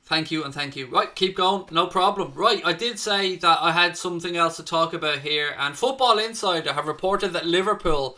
Thank you and thank you. Right, keep going. No problem. Right, I did say that I had something else to talk about here. And Football Insider have reported that Liverpool,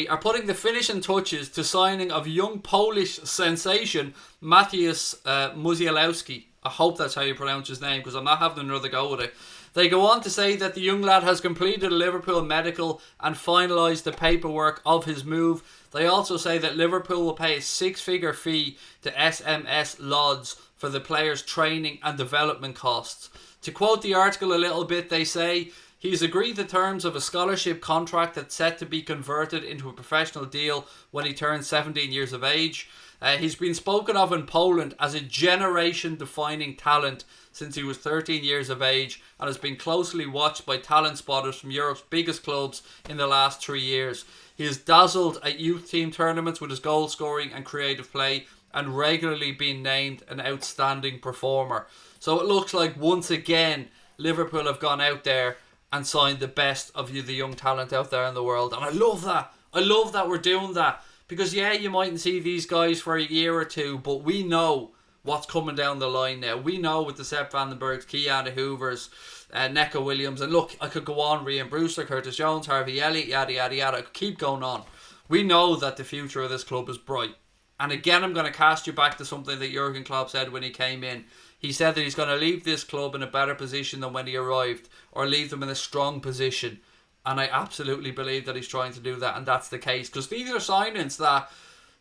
are putting the finishing touches to signing of young Polish sensation Mateusz Musialowski. I hope that's how you pronounce his name because I'm not having another go with it. They go on to say that the young lad has completed a Liverpool medical and finalised the paperwork of his move. They also say that Liverpool will pay a 6-figure fee to SMS Lodz for the player's training and development costs. To quote the article a little bit, they say, he's agreed the terms of a scholarship contract that's set to be converted into a professional deal when he turns 17 years of age. He's been spoken of in Poland as a generation-defining talent since he was 13 years of age and has been closely watched by talent spotters from Europe's biggest clubs in the last 3 years. He has dazzled at youth team tournaments with his goal scoring and creative play and regularly been named an outstanding performer. So it looks like once again Liverpool have gone out there and signed the best of the young talent out there in the world. And I love that. I love that we're doing that. Because yeah, you mightn't see these guys for a year or two, but we know what's coming down the line now. We know with the Sepp Vandenbergs, Kylian Hoovers, Neco Williams, and look, I could go on, Ryan Brewster, Curtis Jones, Harvey Elliott, yada yada yada. I could keep going on. We know that the future of this club is bright. And again, I'm going to cast you back to something that Jurgen Klopp said when he came in. He said that he's going to leave this club in a better position than when he arrived, or leave them in a strong position. And I absolutely believe that he's trying to do that, and that's the case. Because these are signings that,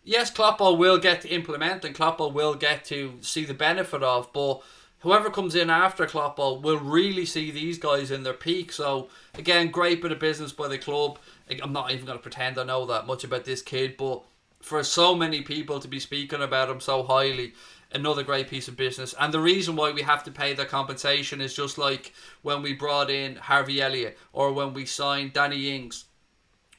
yes, Klopp will get to implement and Klopp will get to see the benefit of, but whoever comes in after Klopp will really see these guys in their peak. So, again, great bit of business by the club. I'm not even going to pretend I know that much about this kid, but for so many people to be speaking about him so highly, another great piece of business. And the reason why we have to pay their compensation is just like when we brought in Harvey Elliott or when we signed Danny Ings.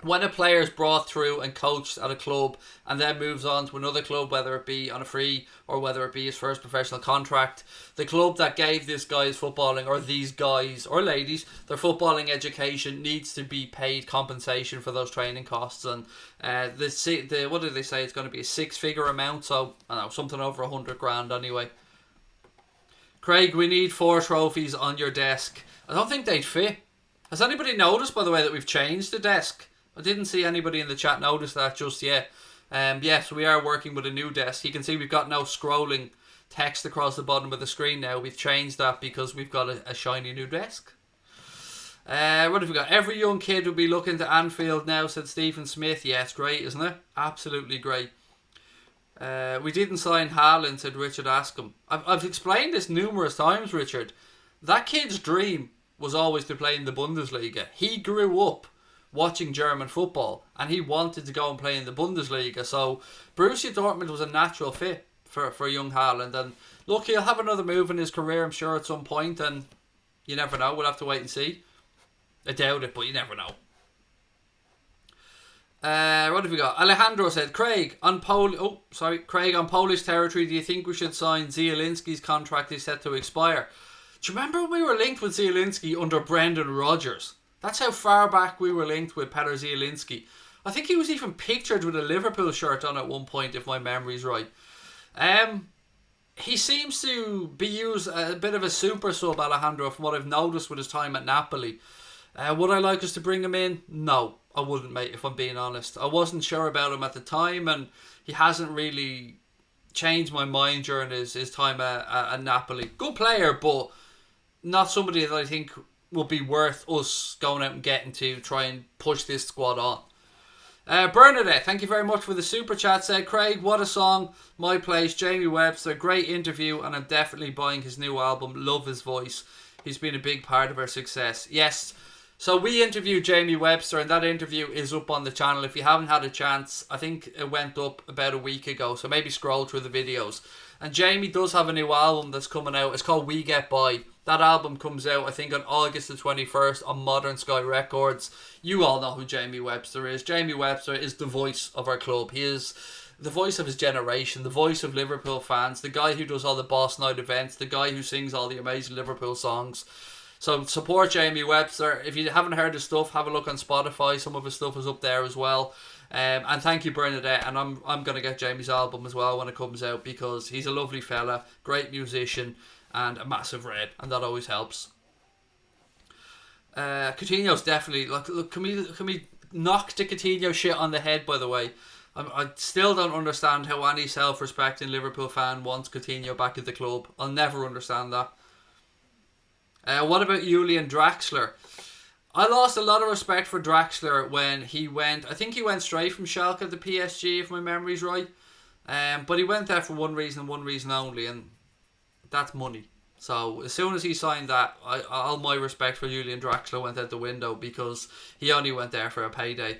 When a player is brought through and coached at a club and then moves on to another club, whether it be on a free or whether it be his first professional contract, the club that gave this guy his footballing, or these guys or ladies their footballing education, needs to be paid compensation for those training costs. And the what did they say? It's going to be a 6-figure amount, so I don't know, something over 100 grand anyway. Craig, we need 4 trophies on your desk. I don't think they'd fit. Has anybody noticed, by the way, that we've changed the desk? I didn't see anybody in the chat notice that just yet. Yes, we are working with a new desk. You can see we've got no scrolling text across the bottom of the screen now. We've changed that because we've got a shiny new desk. What have we got? Every young kid will be looking to Anfield now, said Stephen Smith. Yeah, it's great, isn't it? Absolutely great. We didn't sign Haaland, said Richard Askham. I've explained this numerous times, Richard. That kid's dream was always to play in the Bundesliga. He grew up watching German football and he wanted to go and play in the Bundesliga, so Borussia Dortmund was a natural fit for young Haaland. And look, he'll have another move in his career, I'm sure, at some point, and you never know. We'll have to wait and see. I doubt it, but you never know. What have we got? Alejandro said, Craig on Polish territory, do you think we should sign Zielinski's contract is set to expire? Do you remember when we were linked with Zielinski under Brendan Rodgers? That's how far back we were linked with Petr Zielinski. I think he was even pictured with a Liverpool shirt on at one point, if my memory's right. He seems to be used a bit of a super sub, Alejandro, from what I've noticed with his time at Napoli. Would I like us to bring him in? No, I wouldn't, mate, if I'm being honest. I wasn't sure about him at the time, and he hasn't really changed my mind during his time at Napoli. Good player, but not somebody that I think would be worth us going out and getting to try and push this squad on. Bernadette, thank you very much for the super chat. Said, Craig, what a song. My place, Jamie Webster. Great interview, and I'm definitely buying his new album. Love his voice. He's been a big part of our success. Yes, so we interviewed Jamie Webster, and that interview is up on the channel. If you haven't had a chance, I think it went up about a week ago, so maybe scroll through the videos. And Jamie does have a new album that's coming out. It's called We Get By. That album comes out, I think, on August the 21st on Modern Sky Records. You all know who Jamie Webster is. Jamie Webster is the voice of our club. He is the voice of his generation, the voice of Liverpool fans, the guy who does all the Boss Night events, the guy who sings all the amazing Liverpool songs. So support Jamie Webster. If you haven't heard his stuff, have a look on Spotify. Some of his stuff is up there as well. And thank you, Bernadette. And I'm going to get Jamie's album as well when it comes out, because he's a lovely fella, great musician, and a massive red, and that always helps. Coutinho's definitely, look, can we knock the Coutinho shit on the head, by the way? I still don't understand how any self-respecting Liverpool fan wants Coutinho back at the club. I'll never understand that. What about Julian Draxler? I lost a lot of respect for Draxler when he went, I think he went straight from Schalke to PSG, if my memory's right. But he went there for one reason only, and that's money. So as soon as he signed that, all my respect for Julian Draxler went out the window, because he only went there for a payday.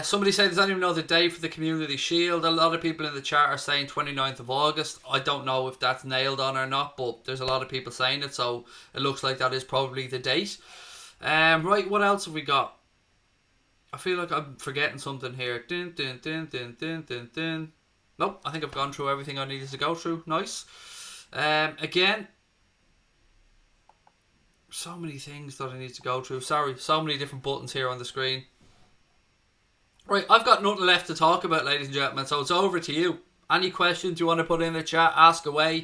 Somebody said, does anyone know the date for the Community Shield? A lot of people in the chat are saying 29th of August. I don't know if that's nailed on or not, but there's a lot of people saying it, so it looks like that is probably the date. Right, what else have we got? I feel like I'm forgetting something here. Nope, I think I've gone through everything I needed to go through. Nice. Again, so many things that I need to go through. Sorry, so many different buttons here on the screen. Right, I've got nothing left to talk about, ladies and gentlemen, so it's over to you. Any questions you want to put in the chat, ask away.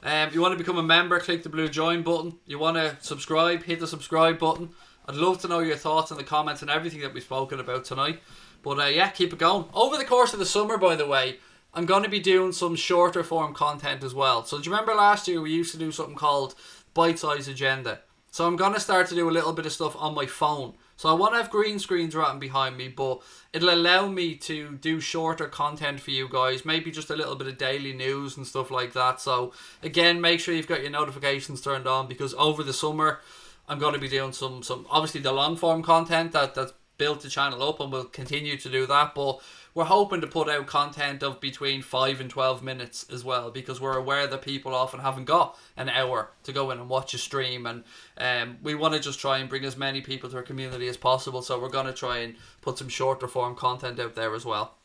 You want to become a member, click the blue join button. You want to subscribe, hit the subscribe button. I'd love to know your thoughts in the comments and everything that we've spoken about tonight. But yeah, keep it going. Over the course of the summer, by the way, I'm going to be doing some shorter form content as well. So do you remember last year we used to do something called Bite Size Agenda? So I'm going to start to do a little bit of stuff on my phone. So I want to have green screens right behind me, but it'll allow me to do shorter content for you guys. Maybe just a little bit of daily news and stuff like that. So again, make sure you've got your notifications turned on, because over the summer I'm going to be doing some obviously the long form content that's built the channel up, and we'll continue to do that. But we're hoping to put out content of between 5 and 12 minutes as well, because we're aware that people often haven't got an hour to go in and watch a stream, and we want to just try and bring as many people to our community as possible. So we're going to try and put some shorter form content out there as well.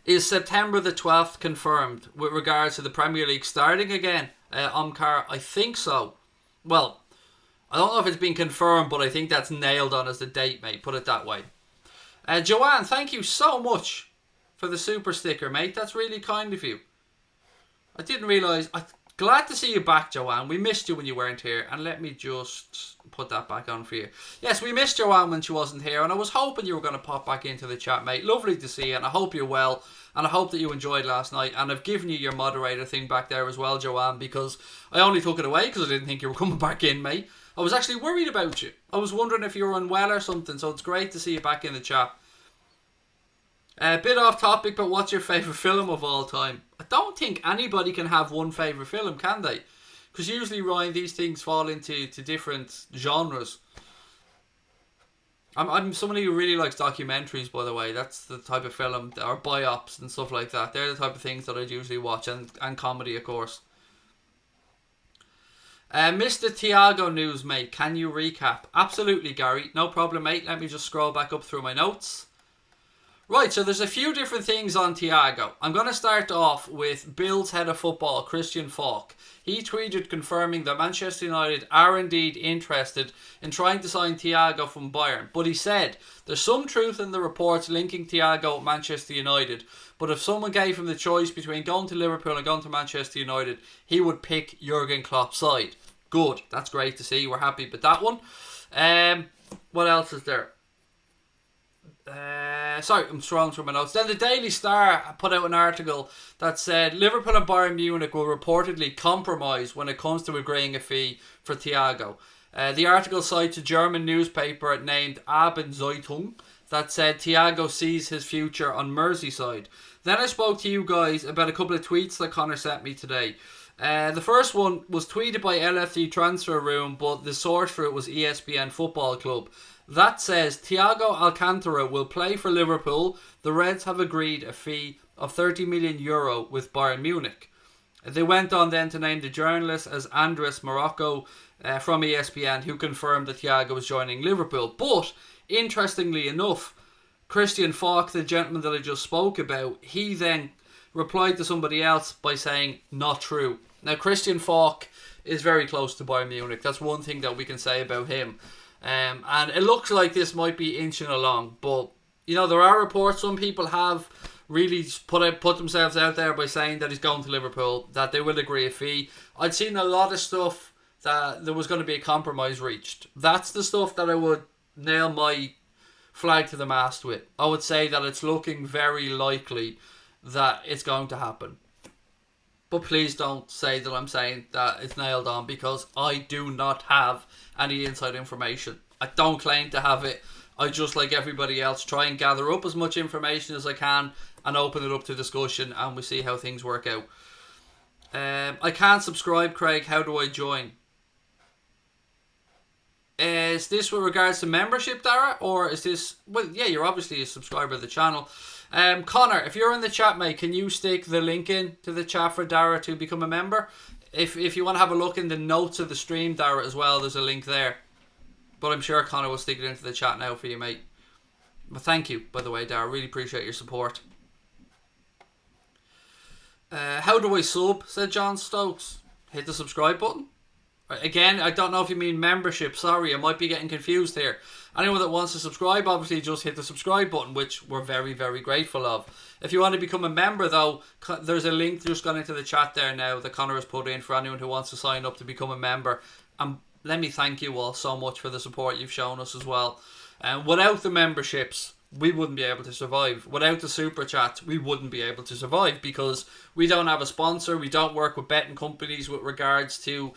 Is September the 12th confirmed with regards to the Premier League starting again? Omcar, I think so. Well, I don't know if it's been confirmed, but I think that's nailed on as the date, mate. Put it that way. Joanne, thank you so much for the super sticker, mate. That's really kind of you. I didn't realise. Glad to see you back, Joanne. We missed you when you weren't here. And let me just put that back on for you. Yes, we missed Joanne when she wasn't here. And I was hoping you were going to pop back into the chat, mate. Lovely to see you. And I hope you're well. And I hope that you enjoyed last night. And I've given you your moderator thing back there as well, Joanne. Because I only took it away because I didn't think you were coming back in, mate. I was actually worried about you. I was wondering if you were unwell or something. So it's great to see you back in the chat. A bit off topic, but what's your favourite film of all time? I don't think anybody can have one favourite film, can they? Because usually, Ryan, these things fall into different genres. I'm somebody who really likes documentaries, by the way. That's the type of film, or biops and stuff like that. They're the type of things that I'd usually watch, and comedy, of course. Mr. Thiago news, mate. Can you recap? Absolutely, Gary. No problem, mate. Let me just scroll back up through my notes. Right, so there's a few different things on Thiago. I'm going to start off with Bill's head of football, Christian Falk. He tweeted confirming that Manchester United are indeed interested in trying to sign Thiago from Bayern. But he said, there's some truth in the reports linking Thiago with Manchester United. But if someone gave him the choice between going to Liverpool and going to Manchester United, he would pick Jurgen Klopp's side. Good, that's great to see. We're happy with that one. What else is there? Sorry, I'm scrolling through my notes. Then the Daily Star put out an article that said Liverpool and Bayern Munich will reportedly compromise when it comes to agreeing a fee for Thiago. The article cites a German newspaper named Abendzeitung that said Thiago sees his future on Merseyside. Then I spoke to you guys about a couple of tweets that Connor sent me today. The first one was tweeted by LFC Transfer Room, but the source for it was ESPN Football Club. That says Thiago Alcantara will play for Liverpool. The Reds have agreed a fee of €30 million with Bayern Munich. They went on then to name the journalist as Andres Morocco from ESPN, who confirmed that Thiago was joining Liverpool. But interestingly enough, Christian Falk, the gentleman that I just spoke about, he then replied to somebody else by saying not true. Now Christian Falk is very close to Bayern Munich. That's one thing that we can say about him. And it looks like this might be inching along, but you know, there are reports, some people have really put themselves out there by saying that he's going to Liverpool, that they will agree a fee. I'd seen a lot of stuff that there was going to be a compromise reached. That's the stuff that I would nail my flag to the mast with. I would say that it's looking very likely that it's going to happen. But please don't say that I'm saying that it's nailed on, because I do not have any inside information. I don't claim to have it. I just, like everybody else, try and gather up as much information as I can and open it up to discussion, and we see how things work out. I can't subscribe, Craig. How do I join? Is this with regards to membership, Dara? Or is this... Well, yeah, you're obviously a subscriber of the channel. Connor, if you're in the chat, mate, can you stick the link in to the chat for Dara to become a member? If you want to have a look in the notes of the stream, Dara, as well, there's a link there. But I'm sure Connor will stick it into the chat now for you, mate. But thank you, by the way, Dara. Really appreciate your support. How do I sub? Said John Stokes. Hit the subscribe button. Again, I don't know if you mean membership. Sorry, I might be getting confused here. Anyone that wants to subscribe, obviously just hit the subscribe button, which we're very, very grateful of. If you want to become a member, though, there's a link just gone into the chat there now that Connor has put in for anyone who wants to sign up to become a member. And let me thank you all so much for the support you've shown us as well. Without the memberships, we wouldn't be able to survive. Without the super chats, we wouldn't be able to survive, because we don't have a sponsor. We don't work with betting companies with regards to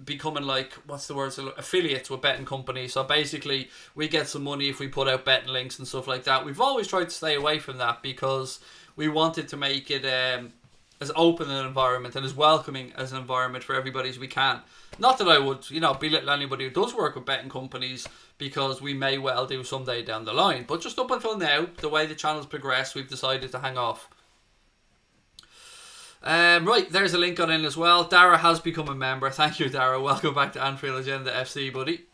becoming, like, what's the word, affiliates with betting companies. So basically we get some money if we put out betting links and stuff like that. We've always tried to stay away from that because we wanted to make it as open an environment and as welcoming as an environment for everybody as we can. Not that I would, belittle anybody who does work with betting companies, because we may well do someday down the line. But just up until now, the way the channel's progressed, we've decided to hang off. Right, there's a link on in as well. Dara has become a member. Thank you, Dara. Welcome back to Anfield Agenda FC, buddy.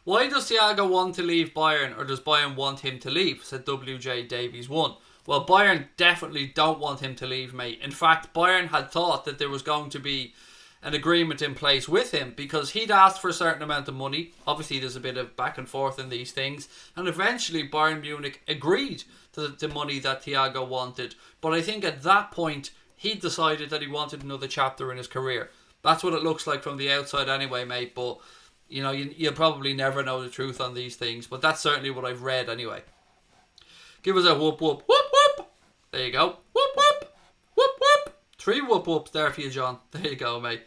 Why does Thiago want to leave Bayern, or does Bayern want him to leave? Said WJ Davies 1. Well, Bayern definitely don't want him to leave, mate. In fact, Bayern had thought that there was going to be an agreement in place with him, because he'd asked for a certain amount of money. Obviously, there's a bit of back and forth in these things, and eventually Bayern Munich agreed to the money that Thiago wanted. But I think at that point, he decided that he wanted another chapter in his career. That's what it looks like from the outside anyway, mate. But, you'll probably never know the truth on these things. But that's certainly what I've read anyway. Give us a whoop whoop. Whoop whoop. There you go. Whoop whoop. Whoop whoop. 3 whoop whoops there for you, John. There you go, mate.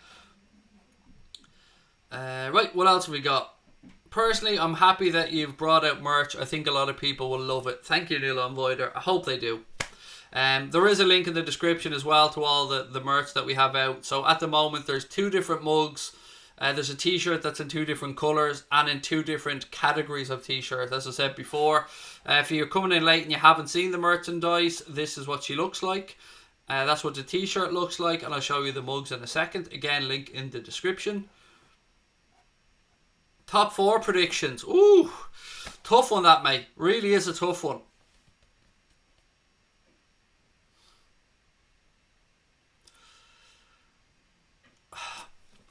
Right, what else have we got? Personally, I'm happy that you've brought out merch. I think a lot of people will love it. Thank you, Neil Voider. I hope they do. There is a link in the description as well to all the merch that we have out. So at the moment, there's 2 different mugs. There's a t-shirt that's in 2 different colours and in 2 different categories of t-shirts. As I said before, if you're coming in late and you haven't seen the merchandise, this is what she looks like. That's what the t-shirt looks like, and I'll show you the mugs in a second. Again, link in the description. Top 4 predictions. Ooh, tough one that, mate. Really is a tough one.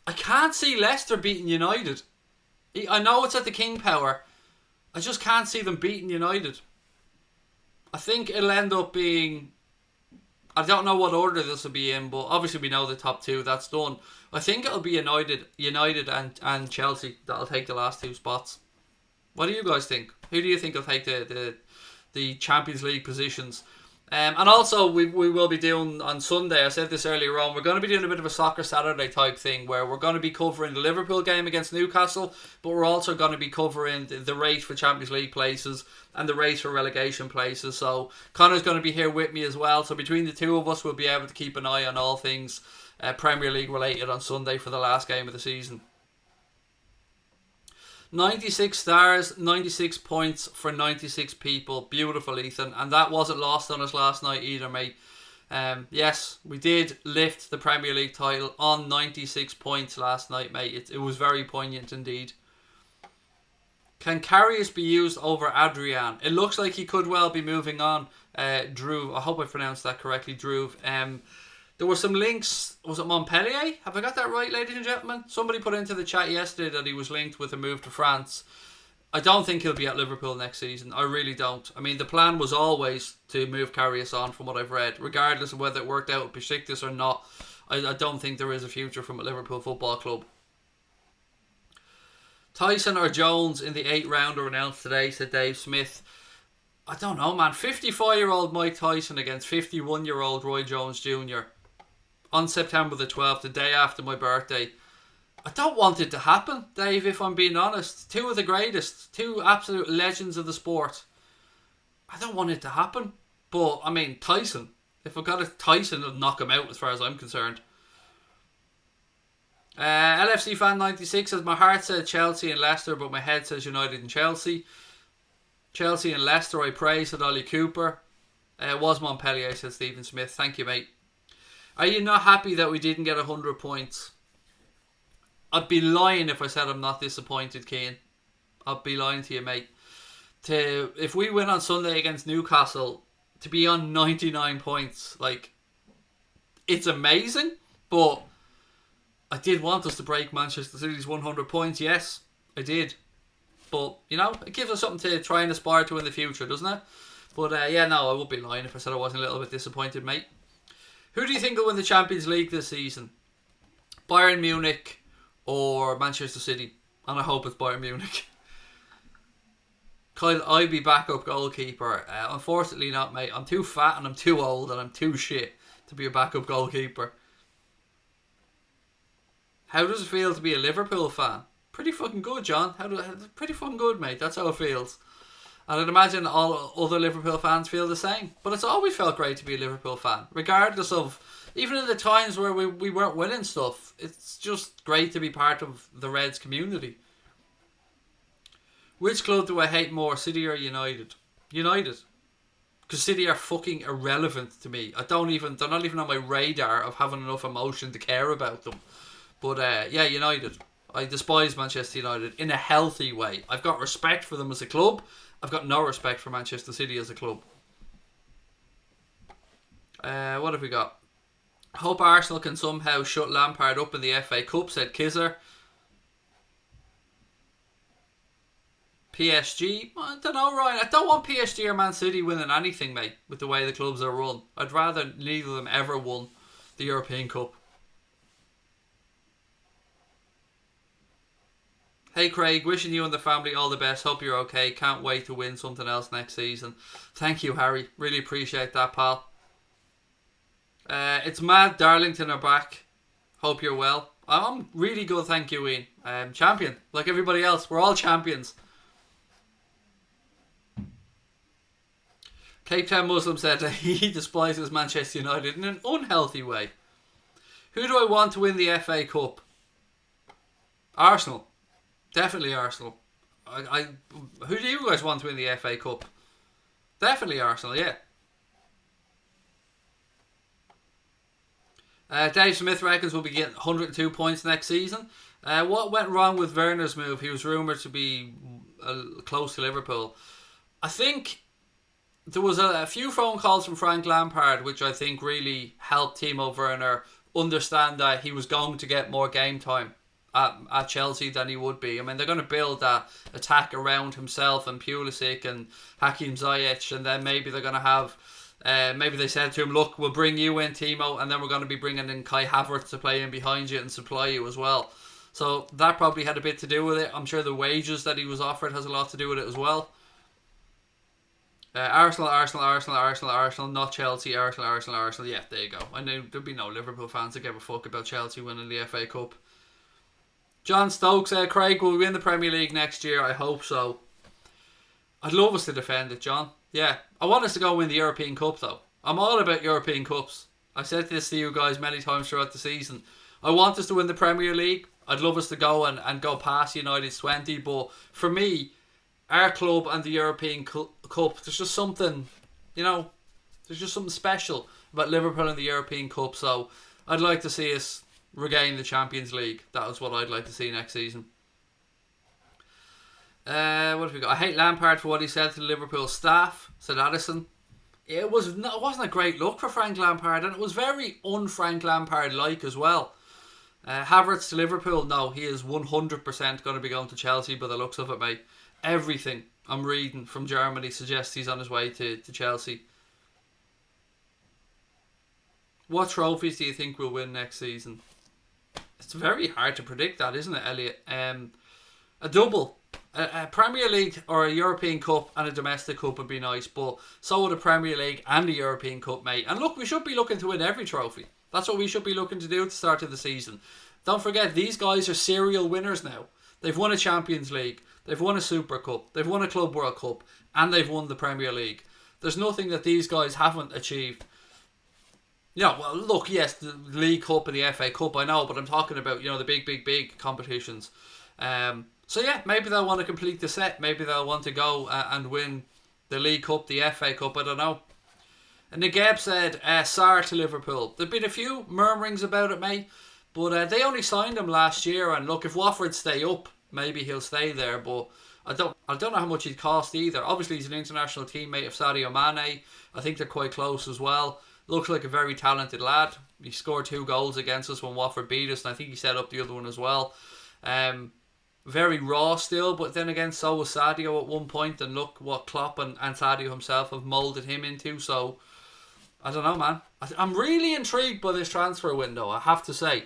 I can't see Leicester beating United. I know it's at the King Power. I just can't see them beating United. I think it'll end up being... I don't know what order this will be in, but obviously we know the top 2. That's done. I think it'll be United and Chelsea that'll take the last 2 spots. What do you guys think? Who do you think will take the Champions League positions? And also, we will be doing on Sunday, I said this earlier on, we're going to be doing a bit of a Soccer Saturday type thing where we're going to be covering the Liverpool game against Newcastle, but we're also going to be covering the race for Champions League places and the race for relegation places. So Connor's going to be here with me as well. So between the 2 of us, we'll be able to keep an eye on all things Premier League related on Sunday for the last game of the season. 96 stars, 96 points for 96 people. Beautiful, Ethan. And that wasn't lost on us last night either, mate. Yes, we did lift the Premier League title on 96 points last night, mate. It was very poignant indeed. Can Karius be used over Adrian? It looks like he could well be moving on. Drew, I hope I pronounced that correctly, Drew. There were some links. Was it Montpellier? Have I got that right, ladies and gentlemen? Somebody put into the chat yesterday that he was linked with a move to France. I don't think he'll be at Liverpool next season. I really don't. I mean, the plan was always to move Karius on, from what I've read. Regardless of whether it worked out with Besiktas or not, I don't think there is a future from a Liverpool Football Club. Tyson or Jones in the 8-rounder announced today, said Dave Smith. I don't know, man. 55-year-old Mike Tyson against 51-year-old Roy Jones Jr. on September the 12th, the day after my birthday. I don't want it to happen, Dave, if I'm being honest. 2 of the greatest, 2 absolute legends of the sport. I don't want it to happen. But, I mean, Tyson. If I got a Tyson, it'll knock him out as far as I'm concerned. LFC Fan 96 says, my heart said Chelsea and Leicester, but my head says United and Chelsea. Chelsea and Leicester, I pray, said Ollie Cooper. It was Montpellier, said Stephen Smith. Thank you, mate. Are you not happy that we didn't get 100 points? I'd be lying if I said I'm not disappointed, Kane. I'd be lying to you, mate. If we win on Sunday against Newcastle, to be on 99 points, like, it's amazing. But I did want us to break Manchester City's 100 points. Yes, I did. But, it gives us something to try and aspire to in the future, doesn't it? But, yeah, no, I would be lying if I said I wasn't a little bit disappointed, mate. Who do you think will win the Champions League this season? Bayern Munich or Manchester City? And I hope it's Bayern Munich. Kyle, I'll be backup goalkeeper. Unfortunately not, mate. I'm too fat and I'm too old and I'm too shit to be a backup goalkeeper. How does it feel to be a Liverpool fan? Pretty fucking good, John. Pretty fucking good, mate. That's how it feels. And I'd imagine all other Liverpool fans feel the same. But it's always felt great to be a Liverpool fan, regardless of, even in the times where we weren't winning stuff. It's just great to be part of the Reds community. Which club do I hate more, City or United? United. Because City are fucking irrelevant to me. They're not even on my radar of having enough emotion to care about them. But yeah, United. I despise Manchester United in a healthy way. I've got respect for them as a club. I've got no respect for Manchester City as a club. What have we got? Hope Arsenal can somehow shut Lampard up in the FA Cup, said Kizzer. PSG? I don't know, Ryan. I don't want PSG or Man City winning anything, mate, with the way the clubs are run. I'd rather neither of them ever won the European Cup. Hey Craig, wishing you and the family all the best. Hope you're okay. Can't wait to win something else next season. Thank you, Harry. Really appreciate that, pal. It's mad Darlington are back. Hope you're well. I'm really good, thank you, Ian. Champion, like everybody else. We're all champions. Cape Town Muslim said that he despises Manchester United in an unhealthy way. Who do I want to win the FA Cup? Arsenal. Definitely Arsenal. Who do you guys want to win the FA Cup? Definitely Arsenal, yeah. Dave Smith reckons we'll be getting 102 points next season. What went wrong with Werner's move? He was rumoured to be close to Liverpool. I think there was a few phone calls from Frank Lampard, which I think really helped Timo Werner understand that he was going to get more game time at Chelsea than he would be. I mean, they're going to build that attack around himself and Pulisic and Hakim Ziyech, and then maybe they're going to have maybe they said to him, look, we'll bring you in, Timo, and then we're going to be bringing in Kai Havertz to play in behind you and supply you as well. So that probably had a bit to do with it. I'm sure the wages that he was offered has a lot to do with it as well. Arsenal, not Chelsea. Arsenal. Yeah, there you go. I knew there'd be no Liverpool fans that give a fuck about Chelsea winning the FA Cup. John Stokes said, Craig, will we win the Premier League next year? I hope so. I'd love us to defend it, John. Yeah, I want us to go win the European Cup though. I'm all about European Cups. I said this to you guys many times throughout the season. I want us to win the Premier League. I'd love us to go and go past United's 20, but for me, our club and the European Cup, there's just something, there's just something special about Liverpool and the European Cup. So I'd like to see us regain the Champions League. That was what I'd like to see next season. What have we got? I hate Lampard for what he said to the Liverpool staff, said Addison. It wasn't a great look for Frank Lampard, and it was very un-Frank Lampard-like as well. Havertz to Liverpool, no, he is 100% going to be going to Chelsea by the looks of it, mate. Everything I'm reading from Germany suggests he's on his way to Chelsea. What trophies do you think we'll win next season? It's very hard to predict that, isn't it, Elliot? A double. A Premier League or a European Cup and a domestic cup would be nice, but so would a Premier League and a European Cup, mate. And look, we should be looking to win every trophy. That's what we should be looking to do at the start of the season. Don't forget, these guys are serial winners now. They've won a Champions League, they've won a Super Cup, they've won a Club World Cup, and they've won the Premier League. There's nothing that these guys haven't achieved. Yeah, well, look, yes, the League Cup and the FA Cup, I know, but I'm talking about, the big competitions. So yeah, maybe they'll want to complete the set. Maybe they'll want to go and win the League Cup, the FA Cup, I don't know. And Nageb said, Sarr to Liverpool. There've been a few murmurings about it, mate, but they only signed him last year, and look, if Watford stay up, maybe he'll stay there, but I don't know how much he'd cost either. Obviously, he's an international teammate of Sadio Mane. I think they're quite close as well. Looks like a very talented lad. He scored 2 goals against us when Watford beat us, and I think he set up the other one as well. Very raw still, but then again, so was Sadio at one point, and look what Klopp and Sadio himself have moulded him into. So I don't know, man. I'm really intrigued by this transfer window, I have to say.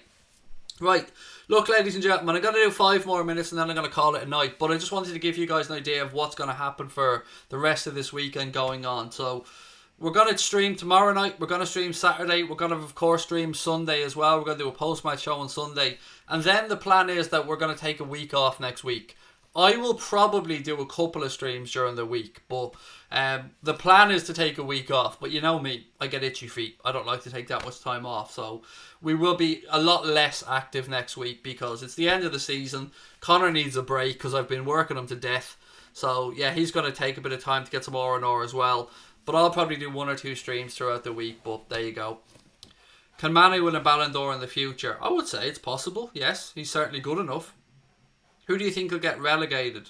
Right, look, ladies and gentlemen, I'm going to do 5 more minutes and then I'm going to call it a night, but I just wanted to give you guys an idea of what's going to happen for the rest of this weekend going on. So we're going to stream tomorrow night, we're going to stream Saturday, we're going to of course stream Sunday as well. We're going to do a post-match show on Sunday, and then the plan is that we're going to take a week off next week. I will probably do a couple of streams during the week, but the plan is to take a week off. But you know me, I get itchy feet. I don't like to take that much time off, so we will be a lot less active next week because it's the end of the season. Connor needs a break because I've been working him to death. So yeah, he's going to take a bit of time to get some R&R as well. But I'll probably do 1 or 2 streams throughout the week, but there you go. Can Mane win a Ballon d'Or in the future? I would say it's possible, yes. He's certainly good enough. Who do you think will get relegated?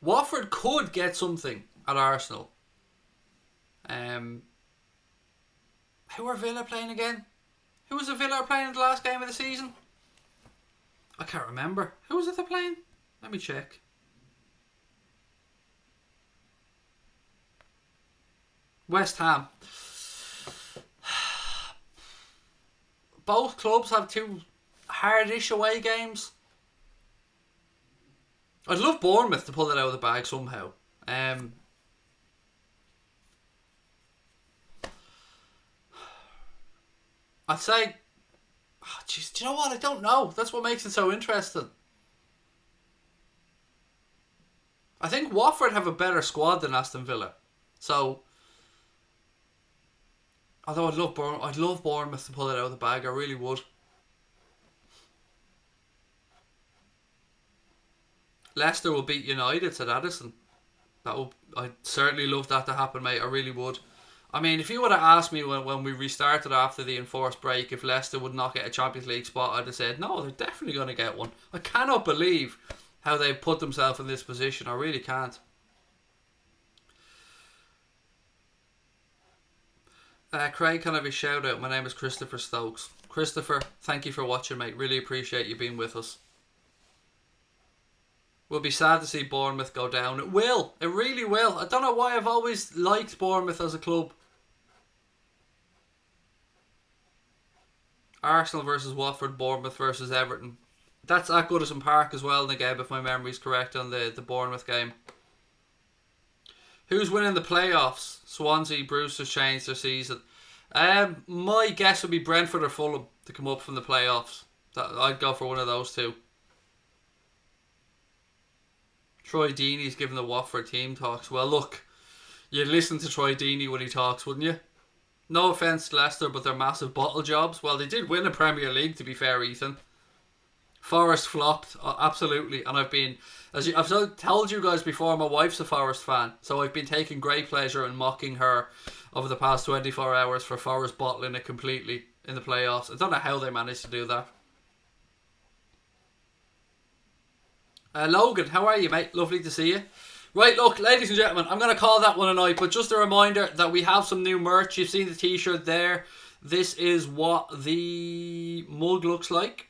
Watford could get something at Arsenal. Who are Villa playing again? Who was the Villa playing in the last game of the season? I can't remember. Who was it they're playing? Let me check. West Ham. Both clubs have 2 hardish away games. I'd love Bournemouth to pull it out of the bag somehow. I'd say... Jeez, do you know what? I don't know. That's what makes it so interesting. I think Watford have a better squad than Aston Villa. So... Although I'd love Bournemouth to pull it out of the bag. I really would. Leicester will beat United at Addison. I'd certainly love that to happen, mate. I really would. I mean, if you would have asked me when we restarted after the enforced break if Leicester would not get a Champions League spot, I'd have said, no, they're definitely going to get one. I cannot believe how they've put themselves in this position. I really can't. Craig, can I have a shout out? My name is Christopher Stokes. Christopher, thank you for watching, mate. Really appreciate you being with us. We'll be sad to see Bournemouth go down. It will. It really will. I don't know why I've always liked Bournemouth as a club. Arsenal versus Watford, Bournemouth versus Everton. That's at Goodison Park as well, Nagab, if my memory's correct on the Bournemouth game. Who's winning the playoffs? Swansea, Bruce has changed their season. My guess would be Brentford or Fulham to come up from the playoffs. I'd go for one of those two. Troy Deeney's giving the Watford team talks. Well, look, you'd listen to Troy Deeney when he talks, wouldn't you? No offence to Leicester, but they're massive bottle jobs. Well, they did win a Premier League, to be fair, Ethan. Forest flopped, absolutely, and I've told you guys before, my wife's a Forest fan, so I've been taking great pleasure in mocking her over the past 24 hours for Forest bottling it completely in the playoffs. I don't know how they managed to do that. Logan, how are you, mate? Lovely to see you. Right, look, ladies and gentlemen, I'm going to call that one a night, but just a reminder that we have some new merch. You've seen the t-shirt there. This is what the mug looks like.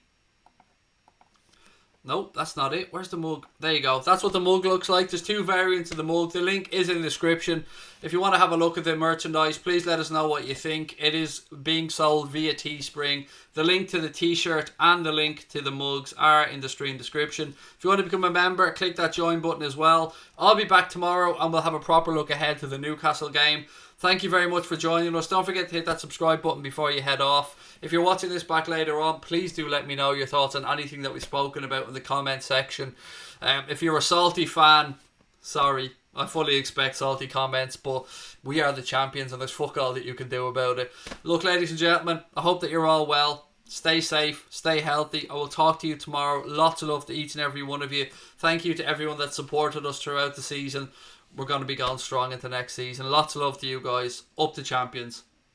Nope, that's not it. Where's the mug? There you go. That's what the mug looks like. There's 2 variants of the mug. The link is in the description. If you want to have a look at the merchandise, please let us know what you think. It is being sold via Teespring. The link to the t-shirt and the link to the mugs are in the stream description. If you want to become a member, click that join button as well. I'll be back tomorrow and we'll have a proper look ahead to the Newcastle game. Thank you very much for joining us. Don't forget to hit that subscribe button before you head off. If you're watching this back later on, please do let me know your thoughts on anything that we've spoken about in the comment section. If you're a salty fan, sorry, I fully expect salty comments, but we are the champions and there's fuck all that you can do about it. Look, ladies and gentlemen, I hope that you're all well. Stay safe, stay healthy. I will talk to you tomorrow. Lots of love to each and every one of you. Thank you to everyone that supported us throughout the season. We're going to be going strong into next season. Lots of love to you guys. Up to champions.